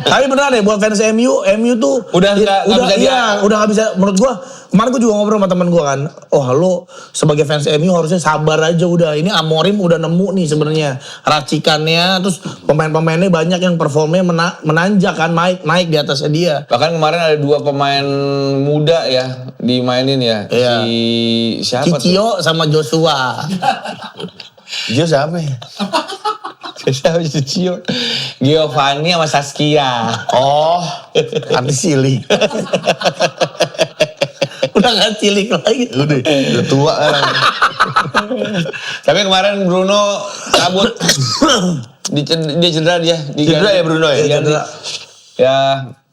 Tapi beneran deh buat fans MU tuh Udah nggak bisa udah nggak bisa. Menurut gua kemarin gua juga ngobrol sama temen gua kan. Oh lo sebagai fans MU harusnya sabar aja udah. Ini Amorim udah nemu nih sebenarnya racikannya. Terus pemain-pemainnya banyak yang performnya menanjak kan, naik di atasnya dia. Bahkan kemarin ada 2 pemain muda ya dimainin ya. Iya. Si siapa tuh? Cicio sama Joshua. Dia siapa ya? Siapa si Cio? Giovanni sama Saskia. Oh, artis cilik. Udah gak cilik lagi. Udah tua kan. Tapi kemarin Bruno cabut. Dia cedera dia. Cedera ya Bruno ya? Diganti. Ya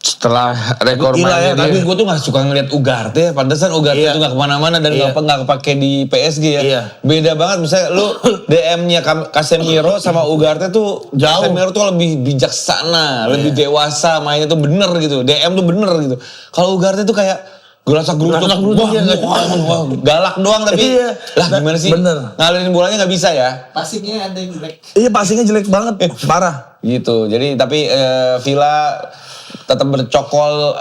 Setelah rekor Gila ya, mainnya tapi dia. gue tuh gak suka ngeliat Ugarte ya. Pantesan Ugarte Iya. tuh gak kemana-mana dan Iya. gak kepake di PSG ya. Iya. Beda banget misalnya lu DM-nya Casemiro sama Ugarte tuh. Jauh. Casemiro tuh lebih bijaksana, lebih dewasa mainnya tuh bener gitu. DM tuh bener gitu. Kalau Ugarte tuh kayak gerasak-gerusuk. Gerasak-gerusuk, Wah, iya. wah, galak doang tapi. Iya. Lah gimana sih? Bener. Ngalirin bolanya gak bisa ya. Passingnya ada yang jelek. Iya passingnya jelek banget, parah. Gitu. Jadi tapi Villa tetap bercokol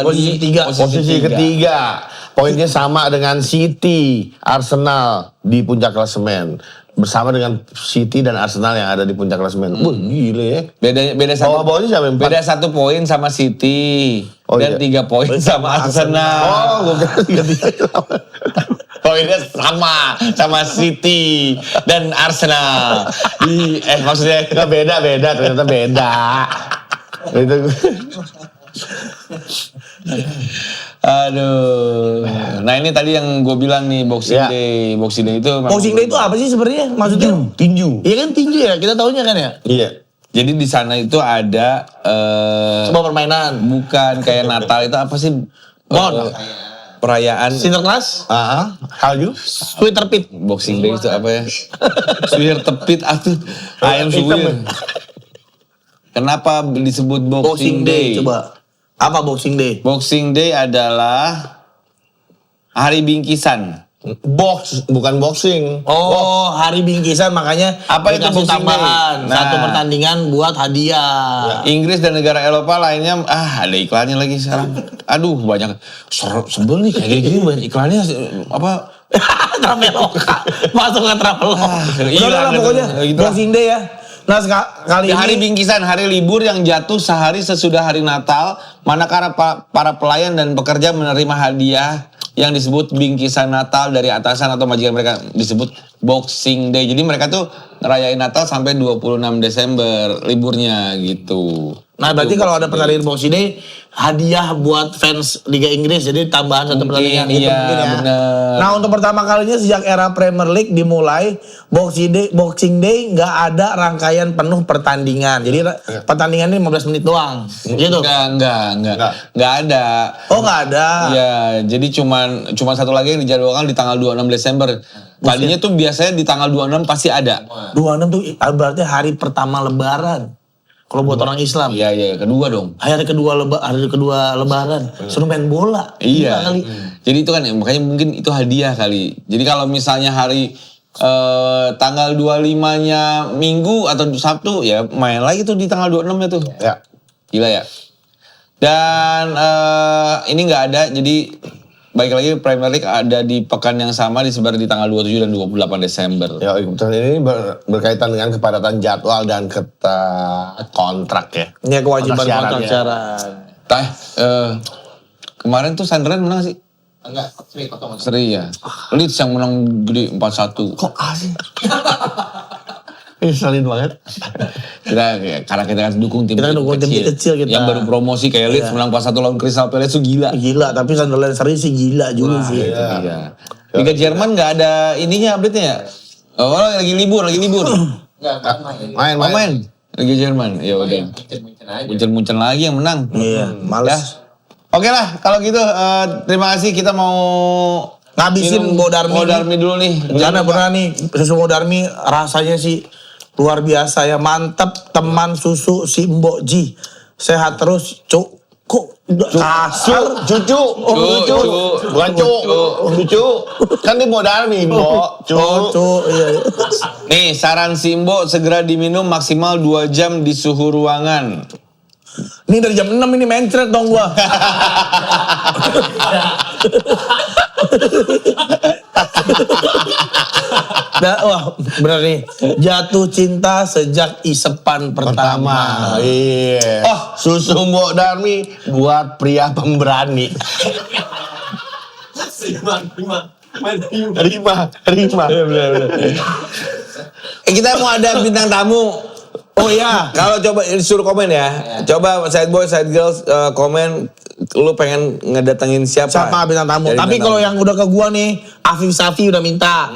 Posisi di ketiga. Posisi ketiga. Poinnya sama dengan City, Arsenal di puncak klasemen. Bersama dengan City dan Arsenal yang ada di puncak klasemen. Wah gile ya. Beda satu. Bawah-bawahnya siapa yang empat? Beda 1 poin sama City Oh, dan iya. 3 poin sama Arsenal. Oh, gue kira tiga. Poinnya sama City dan Arsenal. Maksudnya Nggak beda, ternyata beda. Itu Aduh. Nah ini tadi yang gue bilang nih Boxing Ya. Day. Boxing Day itu memang- Boxing Day itu apa sih sebenarnya? Maksudnya? tinju. Iya kan tinju ya, kita tahunya kan ya. Iya. Jadi di sana itu ada Sebuah permainan. bukan kayak Natal itu apa sih? Bon. Perayaan Sinterklas, Kalju. Twitter pit. Boxing Day itu apa ya? Suhir tepit atuh. Ayam suhir. Kenapa disebut Boxing Day, coba. Apa Boxing Day? Boxing Day adalah hari bingkisan. Box, bukan boxing. Oh, hari bingkisan makanya Apa itu dikasih Boxing tambahan Day? Nah. satu pertandingan buat hadiah. Inggris dan negara Eropa lainnya, ada iklannya lagi sekarang. Aduh banyak, sebel nih kayak gini banyak iklannya, apa, Traveloka, masuk ke Traveloka. hilang Udah lah gitu. pokoknya Gitu lah. Boxing Day ya. Nah kali di hari ini bingkisan, hari libur yang jatuh sehari sesudah hari Natal, manakala para pelayan dan pekerja menerima hadiah yang disebut bingkisan Natal dari atasan atau majikan mereka, disebut Boxing Day. Jadi mereka tuh ngerayain Natal sampai 26 Desember liburnya gitu. Nah berarti kalau ada pertandingan Boxing Day, hadiah buat fans Liga Inggris, jadi tambahan satu Mungkin, pertandingan gitu iya, mungkin ya. bener. Nah untuk pertama kalinya sejak era Premier League dimulai, Boxing Day nggak ada rangkaian penuh pertandingan. Jadi pertandingannya 15 menit doang, gitu. Enggak ada. Oh nggak ada. Iya, jadi cuma satu lagi yang dijadwalkan di tanggal 26 Desember. Tadinya tuh biasanya di tanggal 26 pasti ada. 26 tuh berarti hari pertama Lebaran. Kalau buat orang Islam. Iya, kedua dong. Hari kedua Lebaran, suruh main bola. Iya. Gila kali. Jadi itu kan makanya mungkin itu hadiah kali. Jadi kalau misalnya hari tanggal 25-nya Minggu atau Sabtu ya main lagi tuh di tanggal 26-nya tuh. Ya. Gila ya. Dan ini nggak ada, jadi baik lagi Premier League ada di pekan yang sama disebar di tanggal 27 dan 28 Desember. Ya, kebetulan ini berkaitan dengan kepadatan jadwal dan kontrak ya. Ini kewajiban Kontrak kontrak syarat, syarat. Kemarin tuh Sunderland menang sih. Enggak, kosong. Seri ya. Leeds yang menang gede 4-1. Kok asing? Salin banget. Karena kita kan dukung tim Kita dukung tim kecil kita. Yang baru promosi kayak Leeds menang 4-1 lawan Crystal Palace tuh gila. Gila, tapi Sunderland seri sih gila juga sih. Iya. Liga Jerman nggak ada ininya update-nya ya? Oh, lagi libur. Enggak main. Main. Liga Jerman. Ya udah. Muncul aja. Muncul lagi yang menang. Iya, males. Ya. Oke lah, kalau gitu terima kasih, kita mau Ngabisin minum Bodarmi. Bodarmi dulu nih. Karena beneran nih, susu Bodarmi rasanya sih luar biasa ya. Mantep teman susu si Mbok Ji. Sehat terus, cuk. Kok udah kasar? Cucu. Bukan cucu. Kan dia mau darmi, Mbok. Cuk, iya. Nih, saran Simbo segera diminum maksimal 2 jam di suhu ruangan. Ini dari jam 6 ini mencret dong gua. Wah, bener nih. Jatuh cinta sejak isepan pertama. Iya. Oh. Susu Mbok Darmi buat pria pemberani. Rima. Kita mau ada bintang tamu. Oh iya. Kalau coba suruh komen ya. Coba side boy, side girls komen lu pengen ngedatengin siapa? Siapa bintang tamu? Dari Tapi bintang kalau tamu. yang udah ke gua nih, Afif Safi udah minta.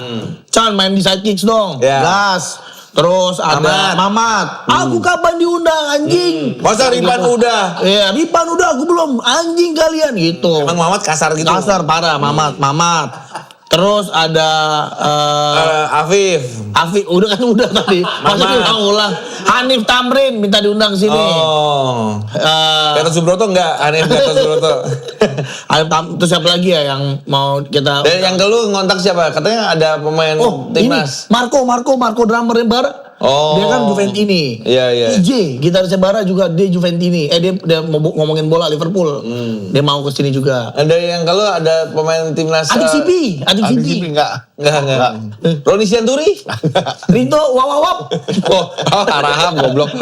Chan main di Sidekicks dong. Ya. Gas. Terus ada Mamat. Aku kapan diundang anjing? Masa Ripan udah? Iya, Ripan udah, aku belum. Anjing kalian gitu. Emang Mamat kasar gitu? Kasar parah, Mamat. Terus ada Afif. Afif, udah tadi. Masa diulang-ulang. Hanif Tamrin minta diundang sini. Oh. Eh, Gatot Subroto enggak? Aneh Gatot Subroto. terus siapa lagi ya yang mau kita... Dan yang ke lu ngontak siapa? Katanya ada pemain Oh, ini timnas. Marco drummer Bara. Oh. Dia kan Juventini. Iya. IJ, gitarisnya Bara juga dia Juventini. Dia mau ngomongin bola Liverpool. Dia mau ke sini juga. Ada yang kalau ada pemain timnas. Adik Sibi. Enggak. Enggak. Roni Sianturi. Rito Wawawap. Oh, Araham goblok.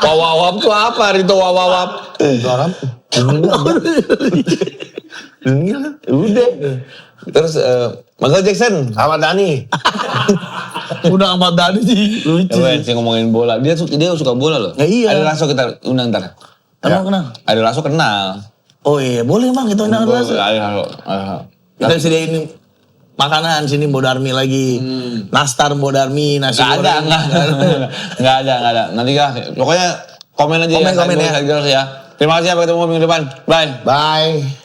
Wawawap tuh apa? Rito Wawawap. Udah. Terus Michael Jackson. Ahmad Dhani. Udah Ahmad Dhani sih lucu. Coba sih ngomongin bola. Dia suka bola loh. Ya iya. Ada Lasso kita undang ntar. Kenal. Ada Lasso kenal. Oh iya, boleh Bang kita undang Lasso. Ada. Kita sediain makanan sini Bodarmi lagi. Nastar Bodarmi, nasi Nggak ada, goreng. nggak ada. Nanti kah, pokoknya komen aja Komen ya. ya. Terima kasih, sampai ketemu minggu depan. Bye. Bye.